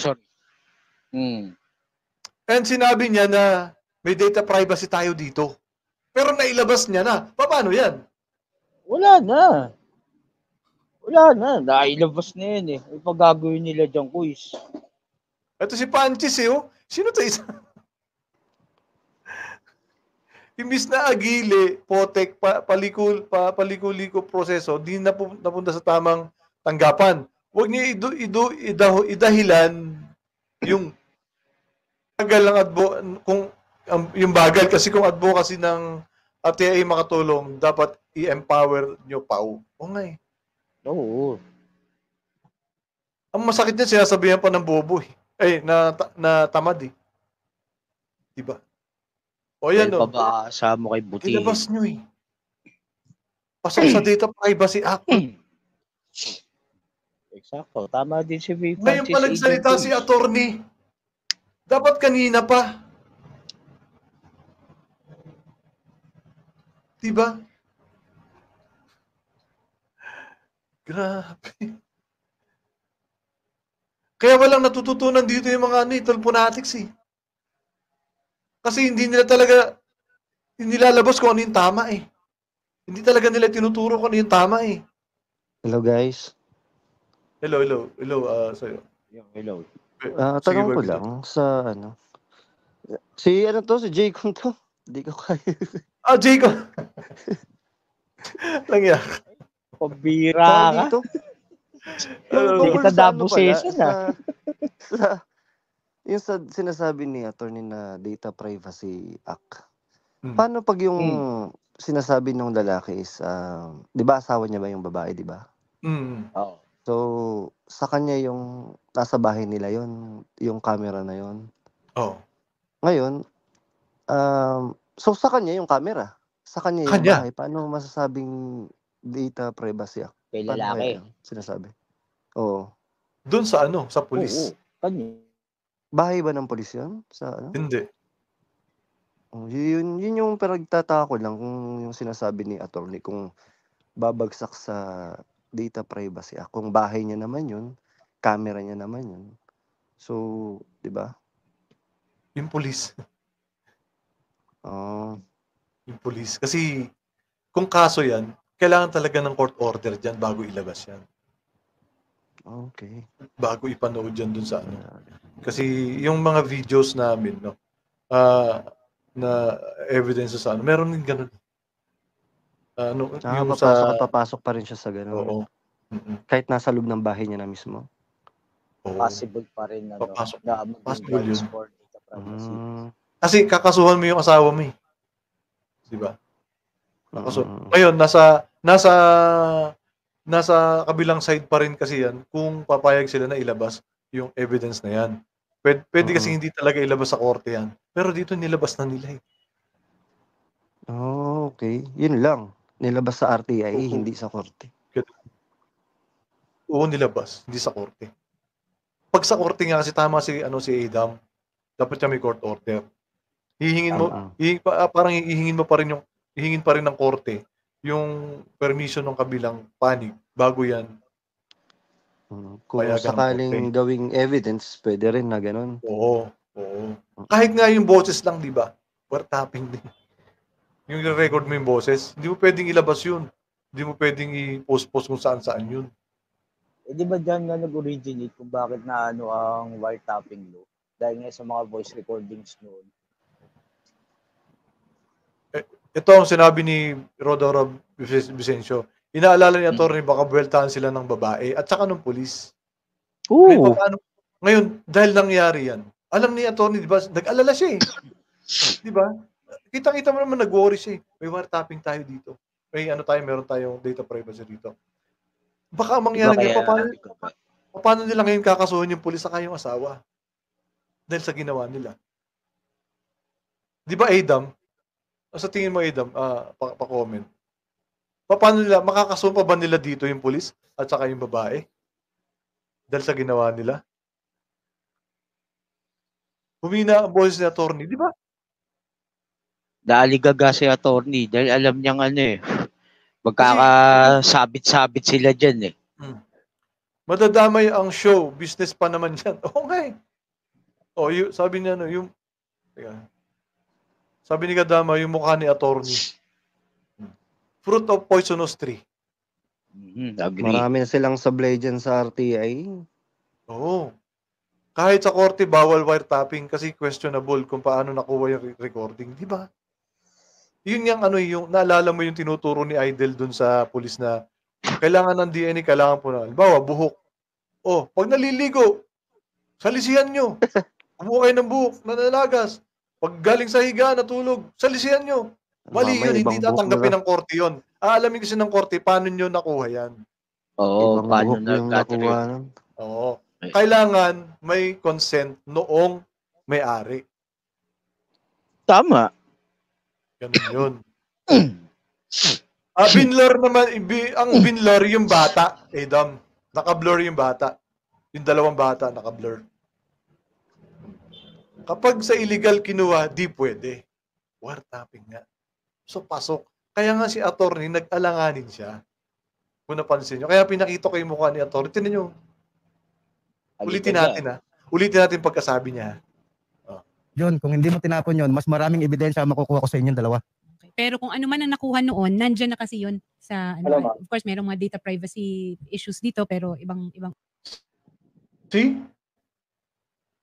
And sinabi niya na may data privacy tayo dito. Pero nailabas niya na. Paano yan? Wala na. Nailabas na yan eh. May pagagawin nila dyan, quiz. Ito si Panchis eh. Oh. Sino to isa? Imbis na agile, potek, paliko-liko proseso, di napunta sa tamang tanggapan. Huwag niya idahilan yung bagal ng yung bagal kasi kung advocacy ng ATI makatulong, dapat i-empower nyo PAO. O nga eh. Oo. Ang masakit niya, sinasabihan pa ng bobo eh. Na tamad eh. Diba? O yan o. Pabasa mo kay Buti. Ilabas nyo eh. Pasok sa Data Privacy Act. Eksakto. Tama din si V. Ngayon pa nagsalita si attorney. Dapat kanina pa. Diba? Grabe. Kaya walang natututunan dito yung mga tulponatics eh. Kasi hindi nilalabas kung ano yung tama eh. Hindi talaga nila tinuturo kung ano yung tama eh. Hello guys. Hello, sa'yo. Hello. Tanong ko lang sa si Jacob to. Hindi ko kaya. Jacob. Langya. Pabira ka. Hindi kita double session yung sinasabi ni attorney na Data Privacy Act. Paano pag yung sinasabi ng lalaki is, di ba asawa niya ba yung babae, di ba? Oo. So, sa kanya yung nasa bahay nila yung camera na yon. Oo. Ngayon, so sa kanya yung camera. Sa kanya yung bahay. Paano masasabing Data Privacy Act? Kay lalaki. Sinasabi. Oo. Doon sa sa pulis. Oo. Kanya. Bahay ba ng pulis yun? Sa Hindi. Yun yung pinagtataka ko lang kung yung sinasabi ni attorney kung babagsak sa Data Privacy Act. Kung bahay niya naman yun, camera niya naman yun. So, di ba? Yung pulis. Yung pulis. Kasi kung kaso yan, kailangan talaga ng court order dyan bago ilabas yan. Okay. Bago ipanood dyan dun sa Kasi yung mga videos namin, na evidence sa meron din ganun. Yung papasok pa rin siya sa ganun. Oo. Kahit nasa loob ng bahay niya na mismo. possible pa rin Papasok. na maging Possible grounds yun. for data privacy. Kasi kakasuhan mo yung asawa mo eh. Di ba? Ngayon, nasa kabilang side pa rin kasi yan kung papayag sila na ilabas yung evidence na yan. Pwede kasi hindi talaga ilabas sa korte yan. Pero dito nilabas na nila eh. Oh, okay. Yun lang. Nilabas sa RTI, hindi sa korte. Oo, nilabas. Hindi sa korte. Pag sa korte nga kasi tama si Adam, dapat siya may court order. Hihingin mo, parang hihingin pa rin ng korte yung permission ng kabilang panig bago yan. Kung sakaling gawing evidence, pwede rin na ganun. Oo. Kahit nga yung boses lang, di ba? Wiretapping din. Yung record mo yung boses, hindi mo pwedeng ilabas yun. Hindi mo pwedeng i-post kung saan-saan yun. Di ba dyan nga nag-originate kung bakit na ang wiretapping law? Dahil nga sa mga voice recordings noon. Ito ang sinabi ni Rodoro Vicencio. Inaalala ni attorney baka buweltahan sila ng babae at saka ng pulis. Ngayon, dahil nangyari yan, alam ni attorney, di ba, nag-alala siya eh. Di ba? Kita-kita mo naman nag-worry siya eh. May wiretapping tayo dito. Meron tayong data privacy dito. Baka mangyari diba paano nila ngayon kakasuhan yung pulis saka yung asawa? Dahil sa ginawa nila. Di ba, Adam? Sa tingin mo, Adam, pa-comment. Paano nila, makakasuhan pa ba nila dito yung pulis at saka yung babae? Dahil sa ginawa nila? Humina ang boses ni attorney, di ba? Naaligaga si attorney dahil alam niyang magkakasabit-sabit sila dyan eh. Madadamay ang show, business pa naman yan. Okay. Sabi niya sabi ni Kadama, yung mukha ni attorney. Fruit of poisonous tree. Agree. Marami na silang sablay dyan sa RTI. Oo. Kahit sa korte, bawal wiretapping kasi questionable kung paano nakuha yung recording. Di ba? Yun yung naalala mo yung tinuturo ni Idol dun sa pulis na kailangan ng DNA, kailangan po na. Halimbawa, buhok. Pag naliligo, salisihan nyo. Kumuha kayo ng buhok, nanalagas. Pag galing sa higa, natulog, salisihan nyo. Mali yun, hindi tatanggapin ng korte yun. Aalamin kasi ng korte, paano nyo nakuha yan. Oo, paano nakuha. Oo. Kailangan may consent noong may-ari. Tama. Ganun yun. Binlur naman, ang binlur yung bata, Adam. Naka-blur yung bata. Yung dalawang bata, naka-blur. Kapag sa illegal kinuha, di pwede. Wiretapping nga. So, pasok. Kaya nga si attorney, nag-alanganin siya. Kung napansin nyo. Kaya pinakita ko yung mukha ni attorney. Tinan nyo. Ulitin natin pagkasabi niya. Yun, kung hindi mo tinapon yun, mas maraming ebidensya makukuha ko sa inyong dalawa. Okay. Pero kung ano man ang nakuha noon, nandyan na kasi yun sa, of course, merong mga data privacy issues dito, pero ibang. See?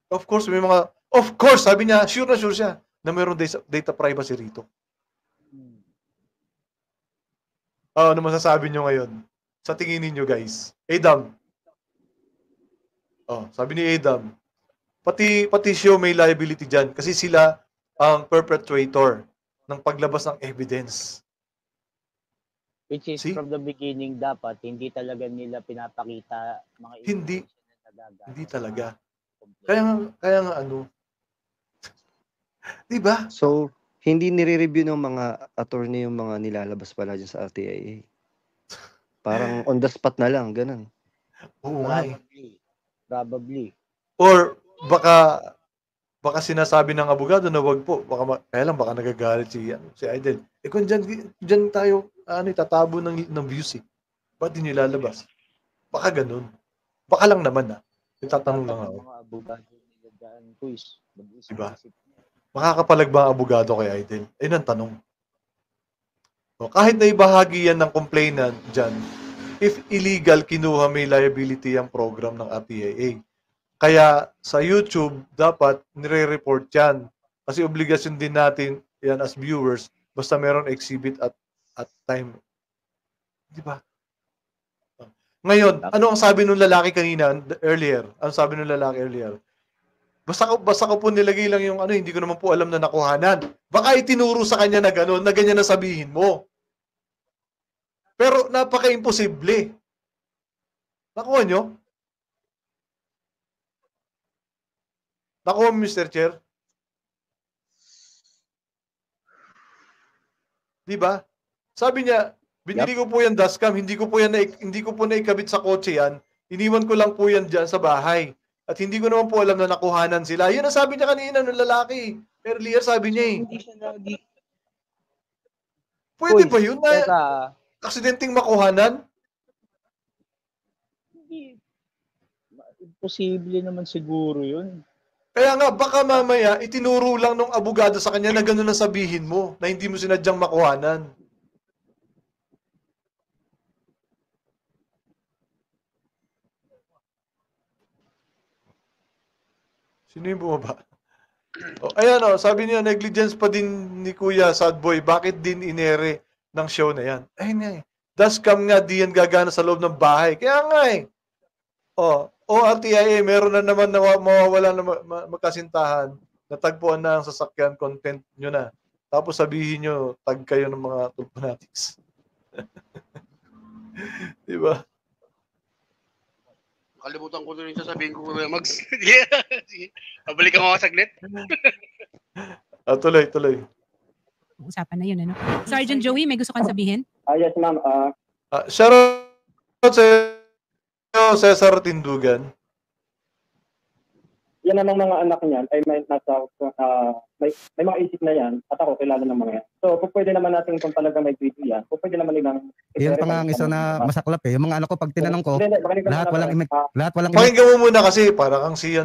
Of course, sabi niya, sure na sure siya na mayroong data privacy rito. Ano masasabi niyo ngayon? Sa tingin niyo guys? Adam. Sabi ni Adam, pati siya may liability dyan kasi sila ang perpetrator ng paglabas ng evidence. Which is from the beginning dapat hindi talaga nila pinapakita mga hindi talaga. Kaya nga di ba? So, hindi nire-review ng mga attorney yung mga nilalabas pala dyan sa RTI. Parang on the spot na lang, ganun. Oo nga. Probably. Or baka sinasabi ng abogado na wag po. Kaya lang baka nagagalit si Idol. Kung dyan tayo tatabo ng views eh. Ba't di nilalabas? Baka ganun. Baka lang naman Itatanong lang ako. Mga abogado nila dyan, quiz. Diba? Makakapalag ba ang abogado kay Idol? Ayun ang tanong. Kahit na ibahagi yan ng complainant dyan, if illegal, kinuha may liability ang program ng RTIA. Kaya sa YouTube, dapat nire-report yan. Kasi obligasyon din natin yan as viewers, basta meron exhibit at time. Di ba? Ngayon, ano ang sabi nung lalaki kanina, earlier? Ang sabi nung lalaki earlier? Basta ko po nilagay lang yung hindi ko naman po alam na nakuhanan. Baka itinuro sa kanya na gano'n, na ganyan na sabihin mo. Pero napaka-imposible. Nakuha nyo? Nakuha mo, Mr. Chair? Di ba? Sabi niya, binili ko po yan dashcam, hindi ko po naikabit sa kotse yan. Iniwan ko lang po yan dyan sa bahay. At hindi ko naman po alam na nakuhanan sila. Yun ang sabi niya kanina ng lalaki. Earlier sabi niya eh. Hindi siya nagi... Pwede ba yun na Teka, aksidenteng makuhanan? hindi. Imposible naman siguro yun. Kaya nga, baka mamaya, itinuro lang nung abogado sa kanya na gano'n ang sabihin mo, na hindi mo sinadyang makuhanan. Sino yung bumaba? Ayan sabi niya, negligence pa din ni Kuya Sadboy. Bakit din inere ng show na yan? Ayun nga eh. Dashcam nga, di yan gagana sa loob ng bahay. Kaya nga eh. RTIA, meron na naman na mawawala na magkasintahan. Natagpuan na ang sasakyan, content nyo na. Tapos sabihin nyo, tag kayo ng mga tulponatics. Diba? Kalimutan ko na rin sasabihin ko na Mags. Sige. Pabalikan ko saglit. Tuloy. Usapan na yun, ano? Sergeant Joey, may gusto kang sabihin? Yes, ma'am. Shoutout sa Cesar Tindugan. Yan namang mga anak niyan ay may may mga isip na yan at ako kilala ng mga yan. So, kung pwede naman natin kung talaga may video yan, kung pwede naman nilang... Yan pa nga ang isa na masaklap eh. Yung mga anak ko, pag tinanong ko, lahat walang Pakinggan mo muna kasi, para kang si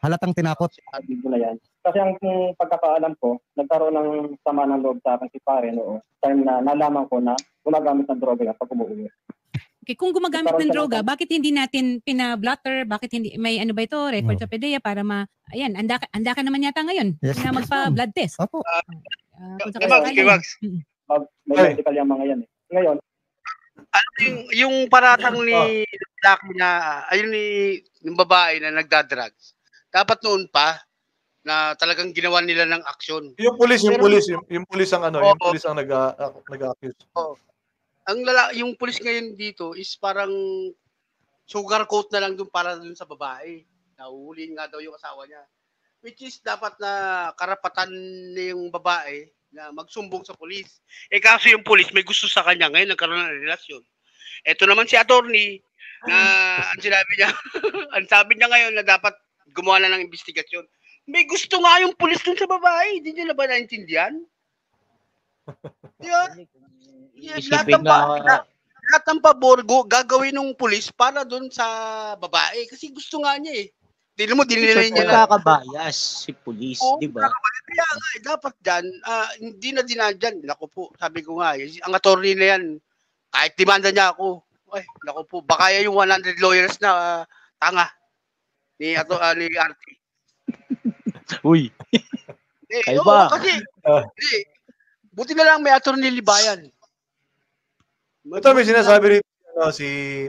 halatang tinakot. Video na yan. Kasi ang pagkakaalam ko, nagkaroon ng sama ng loob sa akin si pare noon. Time na nalaman ko na gumagamit ng droga yan pag umuwi. Okay, kung gumagamit ng droga, bakit hindi natin pina-blotter? Bakit hindi, may ano ba ito, record sa PDEA para ayan, anda ka naman yata ngayon na magpa-blood test. Opo. Kiwags. May medical yung mga yan eh. Ngayon, ano yung paratang ni lalaki na, ayun yung babae na nagdadrugs, dapat noon pa, na talagang ginawa nila ng aksyon. Yung pulis ang yung pulis ang nag-accuse. Yung pulis ngayon dito is parang sugarcoat na lang dun para dun sa babae. Nahuhuli nga daw yung asawa niya. Which is dapat na karapatan ng babae na magsumbong sa pulis. Kaso yung pulis may gusto sa kanya ngayon, nagkaroon ng relasyon. Ito naman si attorney na ang sabi niya ngayon na dapat gumawa na ng investigasyon. May gusto nga yung pulis dun sa babae. Hindi niya na ba naintindihan? Lahat ng pabor gagawin ng pulis para doon sa babae kasi gusto nga niya eh. Tingnan mo, dinilay niya na. Nakakabayas si pulis, di ba? Kaya nga, dapat dyan, hindi na dinadyan. Naku po, sabi ko nga, ang attorney na yan, kahit demanda niya ako, naku po, baka yung 100 lawyers na tanga ni RT. Uy. Kayo ba? Kasi, buti na lang may attorney libayan. Ito may sinasabi rito si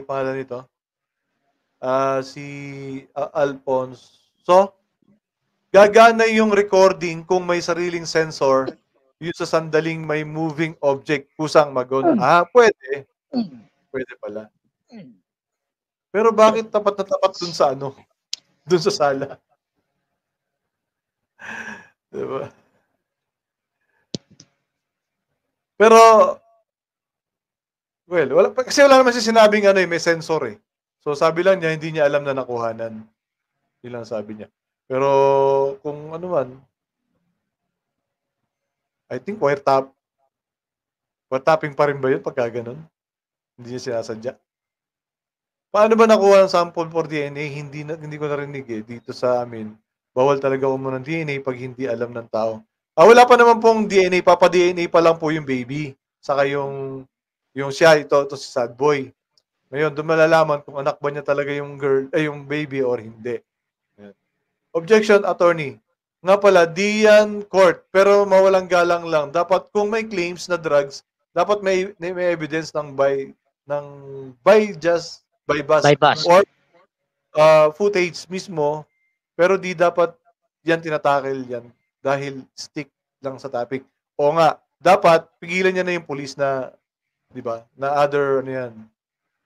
pangalan nito. Si Alfonso. Gagana yung recording kung may sariling sensor yung sa sandaling may moving object kusang magon. Pwede. Pwede pala. Pero bakit tapat na tapat dun sa dun sa sala? Diba? Pero kasi wala naman siya sinabing may sensor eh. So sabi lang niya, hindi niya alam na nakuhanan. Yun lang sabi niya. Pero kung ano man, I think wiretapping pa rin ba yun pagka ganun? Hindi niya sinasadya. Paano ba nakuha ang sample for DNA? Hindi ko narinig eh. Dito sa amin, bawal talaga kumuha ng DNA pag hindi alam ng tao. Wala pa naman pong DNA. Papa-DNA pa lang po yung baby. Saka yung siya, ito si sad boy. Ngayon, doon malalaman kung anak ba niya talaga yung yung baby or hindi. Ayan. Objection, attorney. Nga pala, di yan court, pero mawalang galang lang. Dapat kung may claims na drugs, dapat may evidence ng by by bus Bypass. or footage mismo, pero di dapat yan tinatakil yan dahil stick lang sa topic. O nga, dapat pigilan niya na yung police na, di ba, na other, ano yan,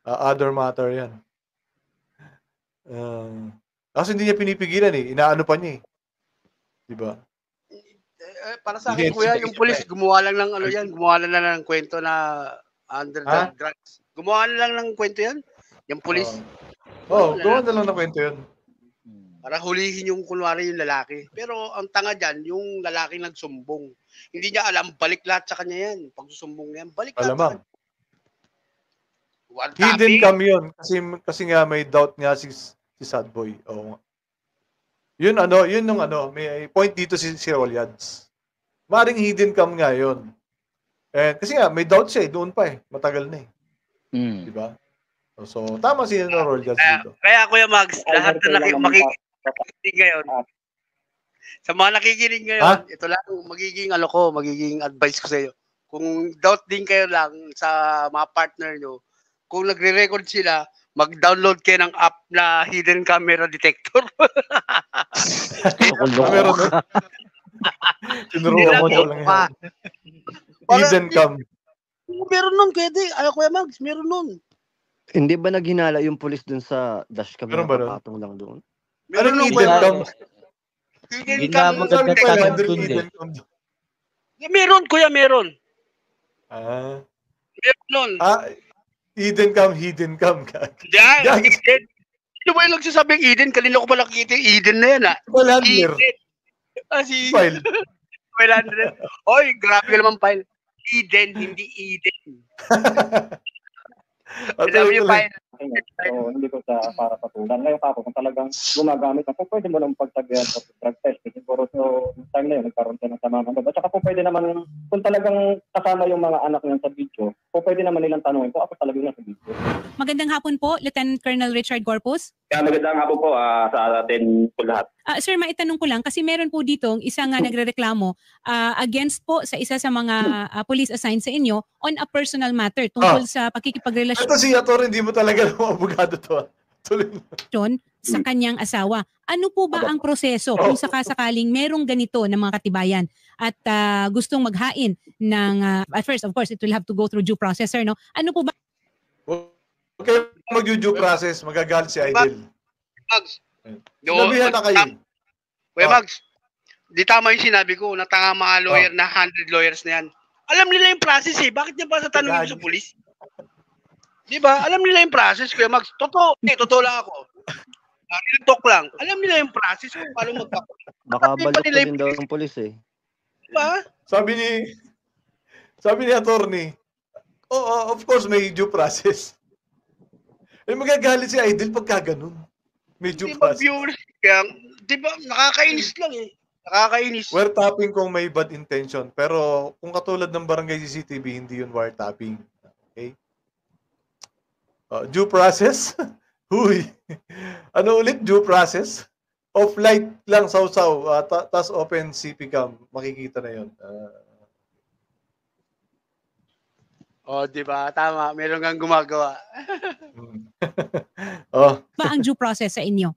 other matter yan. Kasi hindi niya pinipigilan eh, inaano pa niya eh. Di ba? Para sa akin, kuya, yung police gumawa lang ng ano yan, gumawa lang ng kwento na under the drugs. Gumawa lang ng kwento yan, yung police. Gumawa na lang ng kwento yan. Para hulihin yung kunwari yung lalaki. Pero ang tanga dyan, yung lalaki nagsumbong. Hindi niya alam, balik lahat sa kanya yan. Pag susumbong niya, balik lahat sa kanya. Hidden cam yun. Kasi nga may doubt nga si Sad Boy. Oo. Yun nung may point dito si Rolyads. Maring hidden cam nga yun. Kasi nga, may doubt siya doon pa matagal na Diba? So, tama si Rolyads dito. Kaya Kuya Mags, lahat na makikinig ngayon. Sa mga nakikinig ngayon, ito lang magiging advice ko sa iyo. Kung doubt din kayo lang sa mga partner nyo, kung nagre-record sila, mag-download kayo ng app na hidden camera detector. Meron nun. Tinuruan mo lang yan. Hidden cam. Meron nun, pwede. Kuya Mags, meron nun. Hindi ba naghinala yung police dun sa dashcam na nakapatong lang doon? Meron nun, hidden cam. Hidden cam. Magandang tanong dun Meron, kuya, meron. Meron nun. Hidden cam. Diyan, Eden. Ano ba yung nagsasabing Eden? Kanina ko pala kita yung Eden na yan, File handler. File. File handler. Oy, grabe ka naman file. Eden, hindi Eden. Sabi yung file. So, hindi ko sa para patulan. Ngayon ako, kung talagang gumagamit na, pwede mo lang pagtabihan sa drug test. Siguro so, time na yun, nagkaroon siya ng sama ng loob. At saka po pwede naman, kung talagang kasama yung mga anak niyan sa video, pwede naman nilang tanongin ko, ako talagang nasa video. Magandang hapon po, Lieutenant Colonel Richard Corpus. Magandang hapon po sa atin po lahat. Sir, maitanong ko lang, kasi meron po dito isang nagrereklamo against po sa isa sa mga police assigned sa inyo on a personal matter tungkol sa pakikipagrelasyon. Ito si Ator, hindi mo talaga ng abogado to. Sa kanyang asawa. Ano po ba ang proseso kung sakasakaling merong ganito na mga katibayan at gustong maghain ng, at first, of course, it will have to go through due process, sir, no? Ano po ba? Okay, mag-due process, magagalit si Idol. Mags. Sinabihan na kayo. Kuya Mags, di tama yung sinabi ko na tanga mga lawyer na 100 lawyers na yan. Alam nila yung process Bakit niya pa sa tanongin sa pulis? Di ba? Alam nila yung process, Kuya Mags. Totoo lang ako. Talk lang. Alam nila yung process kung paano magpapalito. Baka balok din daw ng pulis Diba? Sabi ni attorney, of course may due process. Magagalit si Idol pagka ganun. May due process. Kaya, di ba, nakakainis lang Nakakainis. Wiretapping kung may bad intention. Pero kung katulad ng barangay CCTV, hindi yun wiretapping. Okay? Due process? Huy. Ano ulit? Due process? Off-light lang, saw-saw. Tas open CP cam. Makikita na yun. Di ba? Tama. Meron kang gumagawa. Ba ang due process sa inyo?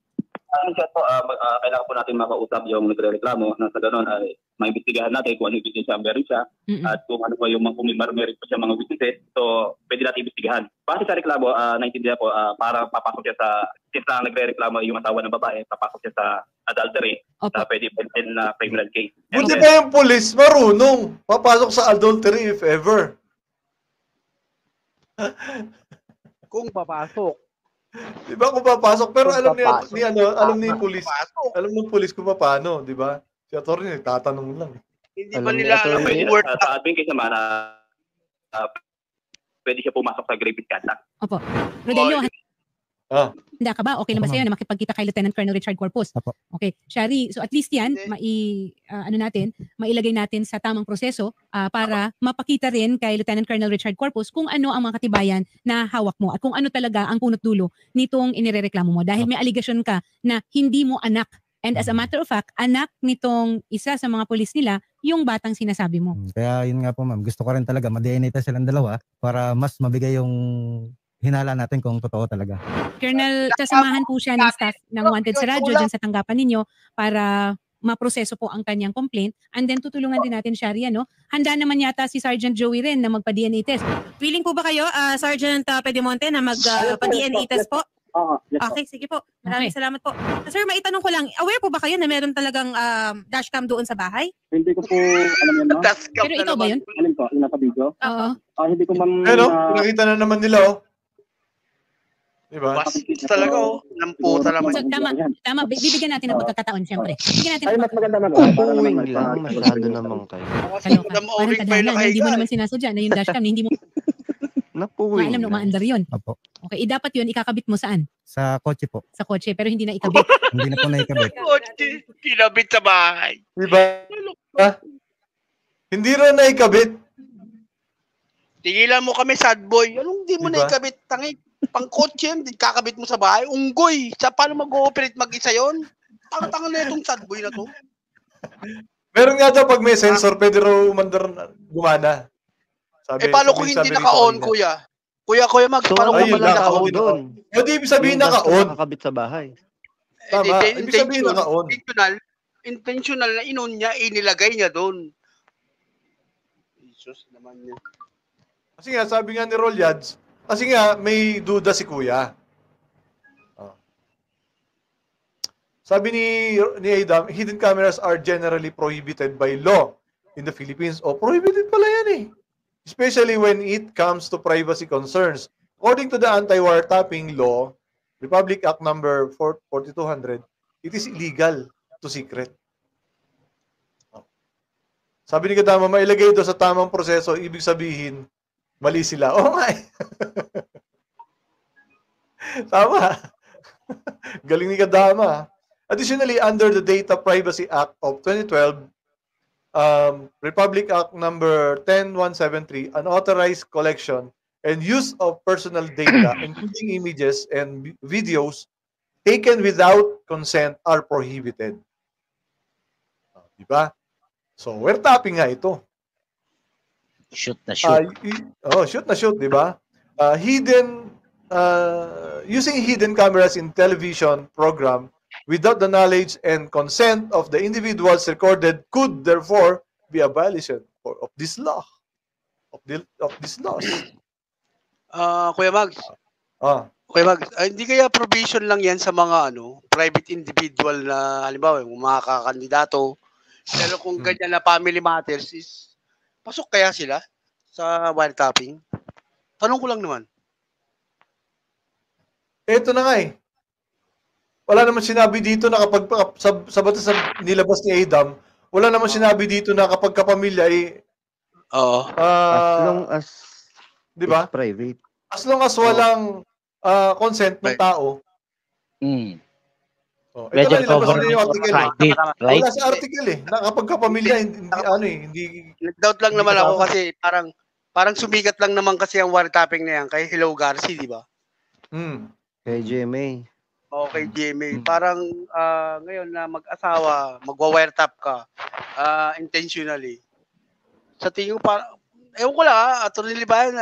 Kailangan po natin makausap yung nagre-reklamo na sa gano'n ay maimbestigahan natin kung ano yung business siya meron siya at kung ano po yung kung meron po siya mga businesses. So, pwede natin imbestigahan. Base sa reklamo, naintindihan po, para papasok siya sa, since na nagre-reklamo yung asawa ng babae, papasok siya sa adultery na pwede pwede na criminal case. Buti pa yung police marunong papasok sa adultery if ever. Kung papasok. Di ba kung papasok? Pero alam ni police. Alam ng police kung paano, di ba? Si attorney nagtatanong lang. Hindi ba nila alam yung word sa admin case naman pwede siya pumasok sa grave misconduct. Opo. Rodelio, handa ka ba? Okay naman sa'yo na makipagkita kay Lieutenant Colonel Richard Corpus? Opo. Okay. Shari, so at least yan, mailagay natin sa tamang proseso para mapakita rin kay Lieutenant Colonel Richard Corpus kung ano ang mga katibayan na hawak mo at kung ano talaga ang punot dulo nitong inirereklamo mo. Dahil may allegation ka na hindi mo anak And as a matter of fact, anak nitong isa sa mga pulis nila, yung batang sinasabi mo. Kaya yun nga po ma'am, gusto ko rin talaga ma-DNA test silang dalawa para mas mabigay yung hinala natin kung totoo talaga. Colonel, sasamahan po siya ng staff ng Wanted sa radyo dyan sa tanggapan ninyo para maproseso po ang kanyang complaint, and then tutulungan din natin siya riyan, no? Handa naman yata si Sergeant Joey rin na magpa-DNA test. Willing po ba kayo, Sergeant Pedemonte, na magpa-DNA test po? Yes, Okay, sige po. Maraming salamat po. Sir, maitanong ko lang, aware po ba kayo na meron talagang dashcam doon sa bahay? Hindi ko po alam yan, ma'am. Pero ikaw ba yun? Alin po, yung nasa video? Oo. Hindi ko, ma'am. Pero, nakita na naman nila, oh. Diba? Bastos talaga, oh. Lamputa naman. So, tama. Bibigyan natin ng pagkakataon, siyempre. Bibigyan natin Ay, ng mas maganda, ma'am. Uwing lang, masyado naman kayo. Parang kadalanan, hindi mo naman sinasadya na yung dashcam, hindi mo Napuwing maalam na lang. umaandar yun. Opo. Okay, dapat yun, ikakabit mo saan? Sa kotse po. Sa kotse, pero hindi na ikabit. Hindi na po naikabit. Kinabit sa bahay. Diba? Hindi rin naikabit. Tigilan mo kami, sad boy. Anong di mo Diba? naikabit? Tangi, pang kotse yan, kakabit mo sa bahay. Unggoy. Sa paano mag-ooperate mag-isa yun? Tanga-tanga na itong sad boy na to. Meron nga daw pag may sensor, pwede raw umandar gumana. Sabi, Paano kung hindi naka-on, kuya? Kuya Mags, paano kung ayun, wala naka-on? doon. O di ibig sabihin Yung gas naka-on. nakakabit sa bahay. Tama. Ibig sabihin naka-on. Intentional na inon niya, inilagay niya doon. Jesus naman niya. Kasi nga, sabi nga ni Rolyads, kasi nga, may duda si kuya. Sabi ni Adam, hidden cameras are generally prohibited by law in the Philippines. O, prohibited pala yan eh. Especially when it comes to privacy concerns. According to the anti-wiretapping law, Republic Act number 4200, it is illegal to secret. Sabi ni Kadama, mailagay ito sa tamang proseso, ibig sabihin, mali sila. Oo nga eh. Tama. Galing ni Kadama. Additionally, under the Data Privacy Act of 2012, Republic Act number 10173, unauthorized collection and use of personal data, including images and videos taken without consent are prohibited. Diba? So, wiretapping nga ito. Shoot na shoot. Shoot na shoot, diba? Using hidden cameras in television program without the knowledge and consent of the individuals recorded could therefore be a violation of this law. Of these laws. Kuya Mags. Kuya Mags, hindi kaya provision lang yan sa mga private individual na halimbawa yung mga kakandidato. Pero kung ganyan na family matters is pasok kaya sila sa wiretapping? Tanong ko lang naman. Ito na nga eh. Wala naman sinabi dito na kapag sa batas nilabas ni Adam, wala naman sinabi dito na kapag kapamilya ay as long as diba? It's private. As long as walang consent ng tao. Ito na nilabas na yung article. Wala sa article eh. Na kapag kapamilya, hindi nag-doubt lang naman ako kasi parang sumigat lang naman kasi ang wiretapping na yan kay Hello Garci, di ba? Kay GMA. Okay, GMA. Parang ngayon na mag-asawa, magwa-wiretap ka intentionally. Sa tingin ko ewan ko lang Atty. Libayan,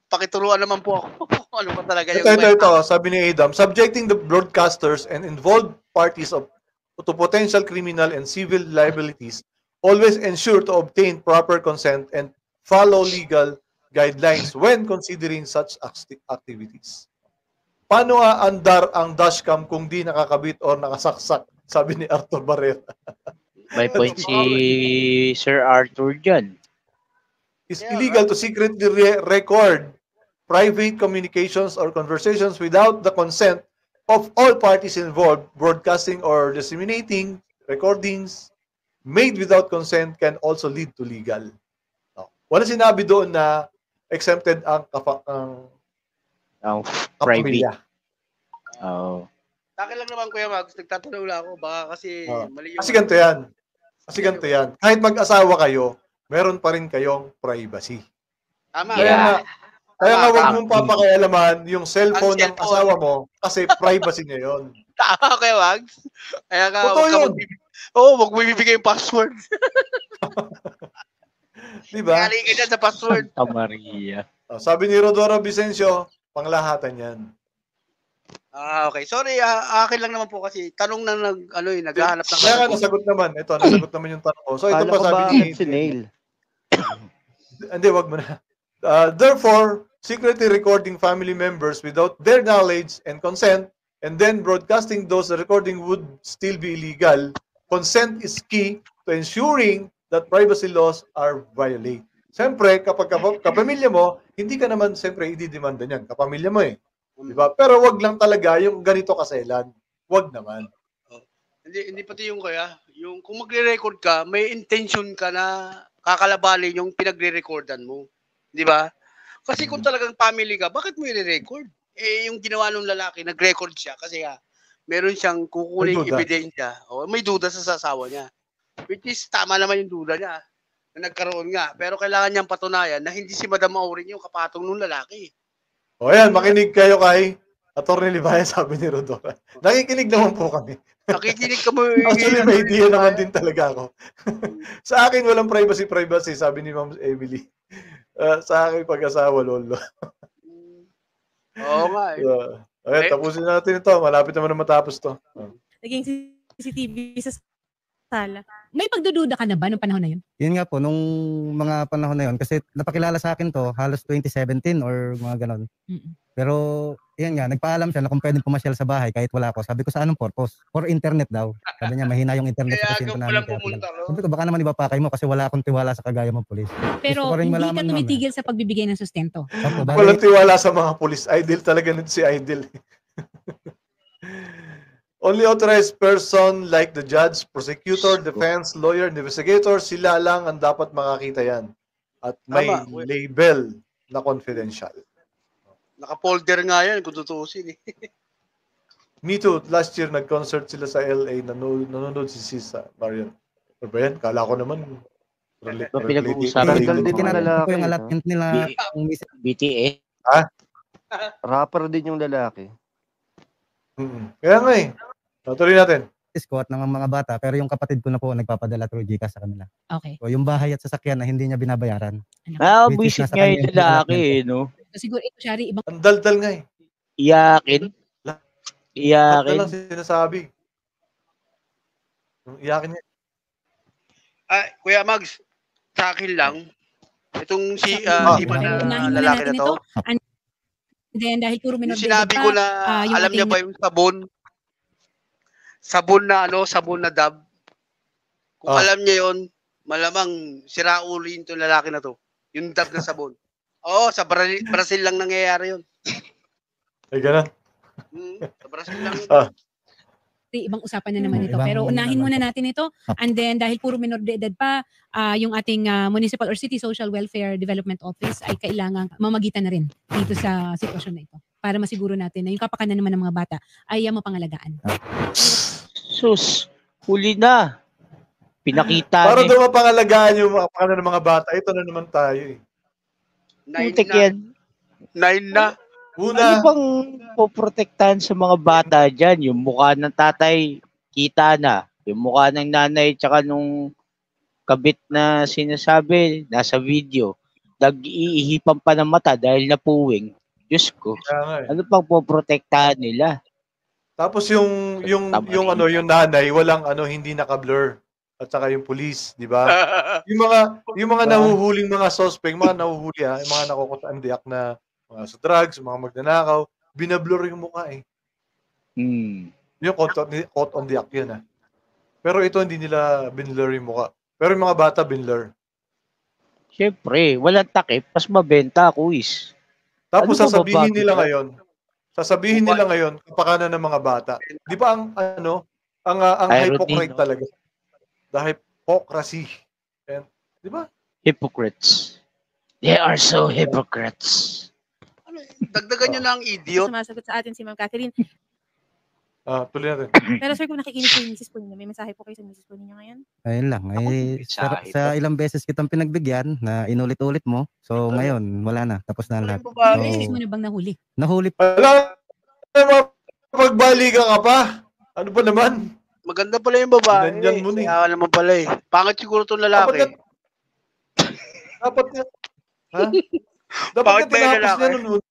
pakituruan naman po ako. Ano pa talaga yung ito, sabi ni Adam, subjecting the broadcasters and involved parties to potential criminal and civil liabilities, always ensure to obtain proper consent and follow legal guidelines when considering such activities. Paano andar ang dashcam kung di nakakabit or nakasaksak? Sabi ni Arthur Barrera. May point si Sir Arthur dyan. It's illegal to secretly record private communications or conversations without the consent of all parties involved. Broadcasting or disseminating recordings made without consent can also lead to legal. Wala sinabi doon na exempted ang private. Akin lang naman, Kuya Mags, nagtatanong lang ako, baka kasi mali yung... Kasi ganito yan. Kahit mag-asawa kayo, meron pa rin kayong privacy. Tama. Kaya nga huwag mong papakialaman yung cellphone ng asawa mo kasi privacy niya yun. Tama kayo, Wags. Kaya ka, Totoo yun. wag mo bibigay yung password. Diba? Kali ka dyan sa password. Santa Maria. Sabi ni Rodora Vicencio, panglahatan yan. Okay. Sorry, akin lang naman po kasi tanong na naghahanap ng Kaya nasagot naman. Ito, nasagot naman yung tanong ko. So ito Kala pa ko sabi ba ni... si Neil? Hindi, wag mo na. Therefore, secretly recording family members without their knowledge and consent and then broadcasting those recording would still be illegal. Consent is key to ensuring that privacy laws are violated. Siyempre, kapag kapamilya mo, hindi ka naman siyempre ididemanda niyan. Kapamilya mo eh. Diba? Pero wag lang talaga yung ganito kaselan. Wag naman. Hindi pati yung yung kung magre-record ka, may intention ka na kakalabanin yung pinagre-recordan mo. Di ba? Kasi kung talagang family ka, bakit mo i-record? Yung ginawa ng lalaki, nag-record siya kasi meron siyang kukuning ebidensya. May duda sa sasawa niya. Which is, tama naman yung duda niya na nagkaroon nga. Pero kailangan niyang patunayan na hindi si Madam Maureen yung kapatong ng lalaki. O yan, makinig kayo kay Atty. Libaya, sabi ni Rodora. Nakikinig naman po kami. Nakikinig ka mo. Actually, may idea naman din talaga ako. Sa akin, walang privacy, sabi ni Ma'am Emily. Sa akin, pag-asawa, lolo. Oo nga eh. Okay, tapusin natin ito. Malapit naman na matapos to. Naging CCTV sa sala. May pagdududa ka na ba nung panahon na yun? Yun nga po, nung mga panahon na yun, kasi napakilala sa akin to, halos 2017 or mga ganon. Pero, yan nga, nagpaalam siya na kung pwedeng pumasyal sa bahay kahit wala ako. Sabi ko, sa anong purpose? For internet daw. Sabi niya, mahina yung internet sa pasyente namin. Sabi ko, baka naman ibapakay mo kasi wala akong tiwala sa kagaya mong pulis. Pero hindi ka tumitigil sa pagbibigay ng sustento. Walang tiwala sa mga pulis. Idol talaga nito si Idol. Only authorized person like the judge, prosecutor, defense, lawyer, investigator, sila lang ang dapat makakita yan. At may label na confidential. Naka-folder nga yan kung tutusin eh. Me too. Last year, nag-concert sila sa LA. Nanonood si Sisa, Marian. Ano ba yan? Kala ko naman. Pinag-uusapan din ang lalaki. Yung allotment nila. BTA? Ha? Rapper din yung lalaki. Kaya nga eh. Tuloy natin. Squat ng mga bata, pero yung kapatid ko na po nagpapadala through GCash sa kanila. Okay. So, yung bahay at sasakyan na hindi niya binabayaran. Buisit nga yung lalaki no? Siguro ito, Shari, ibang... Ang daldal nga eh. Iyakin? Iyakin? Lang sinasabi. Iyakin niya. Kuya Mags, sa akin lang, itong si lalaki na to, then dahil puro minor sinabi ko na, alam niya ba yung sabon na dab. Kung alam niya yon, malamang sira ulo yung lalaki na to. Yung dab na sabon. Sa Brazil lang nangyayari yun. Ay, gano'n? Sa Brazil lang yun. Ibang usapan na naman ito. Pero unahin muna natin ito. And then, dahil puro minor de edad pa, yung ating Municipal or City Social Welfare Development Office ay kailangang mamagitan na rin dito sa sitwasyon na ito. Para masiguro natin na yung kapakanan naman ng mga bata ay mapangalagaan. Sus, huli na. Pinakita para daw mapangalagaan yung kapakanan ng mga bata. Ito na naman tayo eh. 9 na. Una. Ano bang poprotektahan sa mga bata dyan? Yung mukha ng tatay, kita na. Yung mukha ng nanay, tsaka nung kabit na sinasabi, nasa video. Nag-iihipan pa ng mata dahil napuwing. Diyos ko. Ano pang poprotektahan nila? Tapos yung nanay, walang hindi naka-blur. At saka yung police, di ba? yung mga nahuhuling mga suspect, mga nahuhuli yung mga nakukutandiak na mga sa drugs, mga magnanakaw, binablur yung mukha eh. Yung caught on the act yun Pero ito hindi nila binblur yung mukha. Pero yung mga bata binblur. Siyempre, walang takip, mas mabenta quiz. Tapos sasabihin nila ngayon, kapakanan ng mga bata. Di ba ang hypocrite talaga? The hypocrisy. Di ba? Hypocrites. They are so hypocrites. Dagdagan nyo na ang idiot. Sumasagot sa atin si Ma'am Catherine. Tuloy natin. Pero sir, kung nakikinig po yung misis po ninyo, may mensahe po kayo sa misis po ninyo ngayon? Ayun lang. Sa ilang beses kitang pinagbigyan na inulit-ulit mo. So ngayon, wala na. Tapos na lahat. Misis mo na bang nahuli? Nahuli. Wala. Pagbalikan ka pa. Ano ba naman? Maganda pala yung babae. Ginanyan mo na eh. Kaya naman pala eh. Pangit siguro itong Dapat lalaki. Dapat nga. Ha? Dapat Bakit nga ba yung tinapos lalaki? niya nun.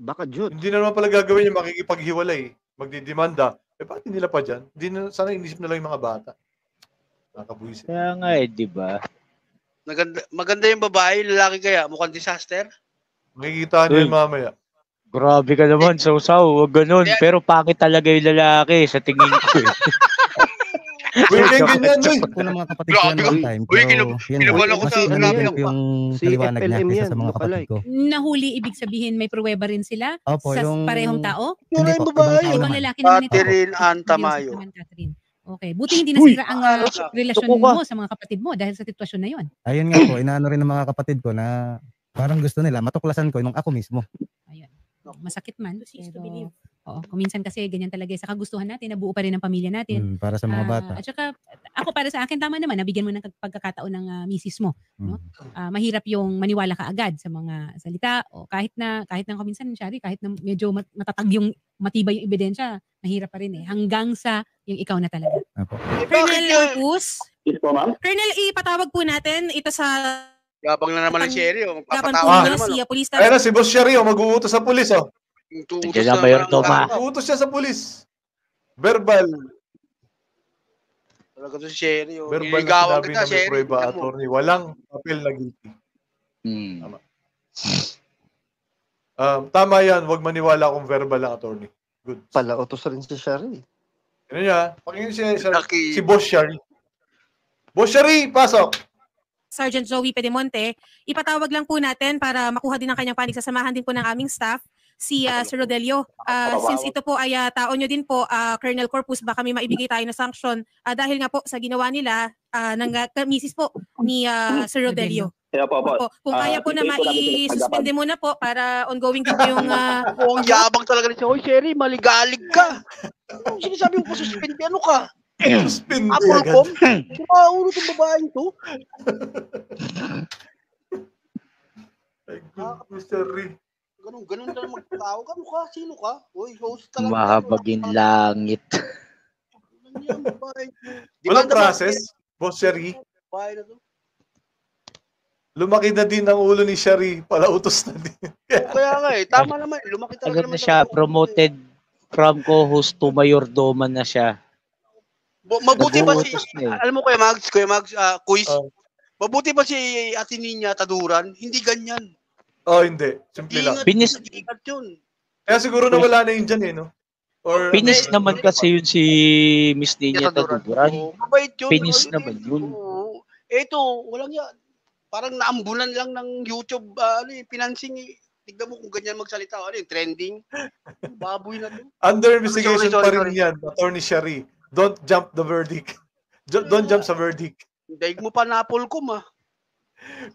Baka Jud. Hindi na naman pala gagawin yung makikipaghiwalay. Magdidemanda. Bakit hindi nila pa dyan? Hindi na, sana inisip na lang yung mga bata. Nakakabuisit. Kaya nga di ba? Maganda yung babae, lalaki kaya. Mukhang disaster. Makikita niyo yung mamaya. Grabe ka naman, Sausaw. Huwag ganun. Pero pangit talaga yung lalaki sa tingin ko eh. Uy, ganyan, uy. po ng mga kapatid ko yan one time. Uy, Pero kinuwala ko sa mas hanapin ko yung Si paliwanag niya FLM kaysa yan, sa mga kapatid ko. Nahuli, ibig sabihin may pruweba rin sila Opo, sa yung... parehong tao? Hindi po, ibang tao Ibang naman. lalaki naman ito. Catherine Antamayo. Catherine. Okay. Buti hindi nasira ang relasyon Tuko ka. mo sa mga kapatid mo dahil sa sitwasyon na yon. Ayun nga po, inaano rin ng mga kapatid ko na parang gusto nila, matuklasan ko nung ako mismo. Ayun. Masakit man. Pero, oo, kung minsan kasi ganyan talaga sa kagustuhan natin, nabuo pa rin ang pamilya natin. Para sa mga bata. At saka, ako para sa akin, tama naman, nabigyan mo ng pagkakataon ng misis mo. No? Mahirap yung maniwala ka agad sa mga salita o kahit na kung minsan, Shari, kahit na medyo matatag yung matibay yung ebidensya, mahirap pa rin eh. Hanggang sa yung ikaw na talaga. Colonel Corpus, Yes po, ma'am. Colonel, ipatawag po natin ito sa Gabang na naman ang Sherry. Gapan po Magpapatawa na niya naman. si Police Ayan na, Station. si Boss Sherry, mag-uutos sa pulis, oh. Diyan na, Mayor Toma. Mag-uutos siya sa pulis. Verbal. Talaga to si Sherry. Verbal na Niligawan sinabi kita, na may Sherry. prueba, Tingnan mo. attorney. Walang papel na guilty. Tama yan, huwag maniwala kung verbal ang attorney. Good. Pala, utos rin si Sherry. Ano niya? Pakinggan si Lucky. Boss Sherry. Boss Sherry, pasok! Sergeant Joey Pedemonte, ipatawag lang po natin para makuha din ang kanyang panig. Sasamahan din po ng aming staff, si Sir Rodelio. Since ito po ay tao nyo din po, Colonel Corpus, baka may maibigay tayo na sanction dahil nga po sa ginawa nila ng misis po ni Sir Rodelio. Kaya po. Kung kaya po na mai-suspende mo na po para ongoing din po yung... Ang yabang talaga ni Hoy, Sherry, maligalig ka. Ano sinasabi mo po suspende? Ano ka? Suspende Apolcom? Sumaulo itong babaeng to? Mr. Reed. Ganun lang magtawag. Ano ka? Sino ka? Uy, host ka lang. Mahabagin langit. Walang process, Boss Sherry. Lumaki na din ang ulo ni Sherry, palautos na din. Kaya nga eh, tama naman. Lumaki talaga Agad naman. na siya, promoted from co-host to mayordoman na siya. Mabuti ba si, Nag-uutos na eh. alam mo Kuya Mags, quiz, mabuti ba si Ate Ninya Taduran? Hindi ganyan. Oh, hindi. Simple lang. Ingat yun. Kaya siguro nawala na yun dyan eh, no? Or, Pinis naman kasi yun si Miss Ninya Taduran. Mabait yun. Pinis naman yun. Ito, walang yan. Parang naambulan lang ng YouTube, financing eh. Tignan mo kung ganyan magsalita. Ano yung trending? Baboy na to. Under investigation Sorry. pa rin yan, Attorney Sherry. Don't jump the verdict. Don't jump sa verdict. Daig mo pa Napolcom ah.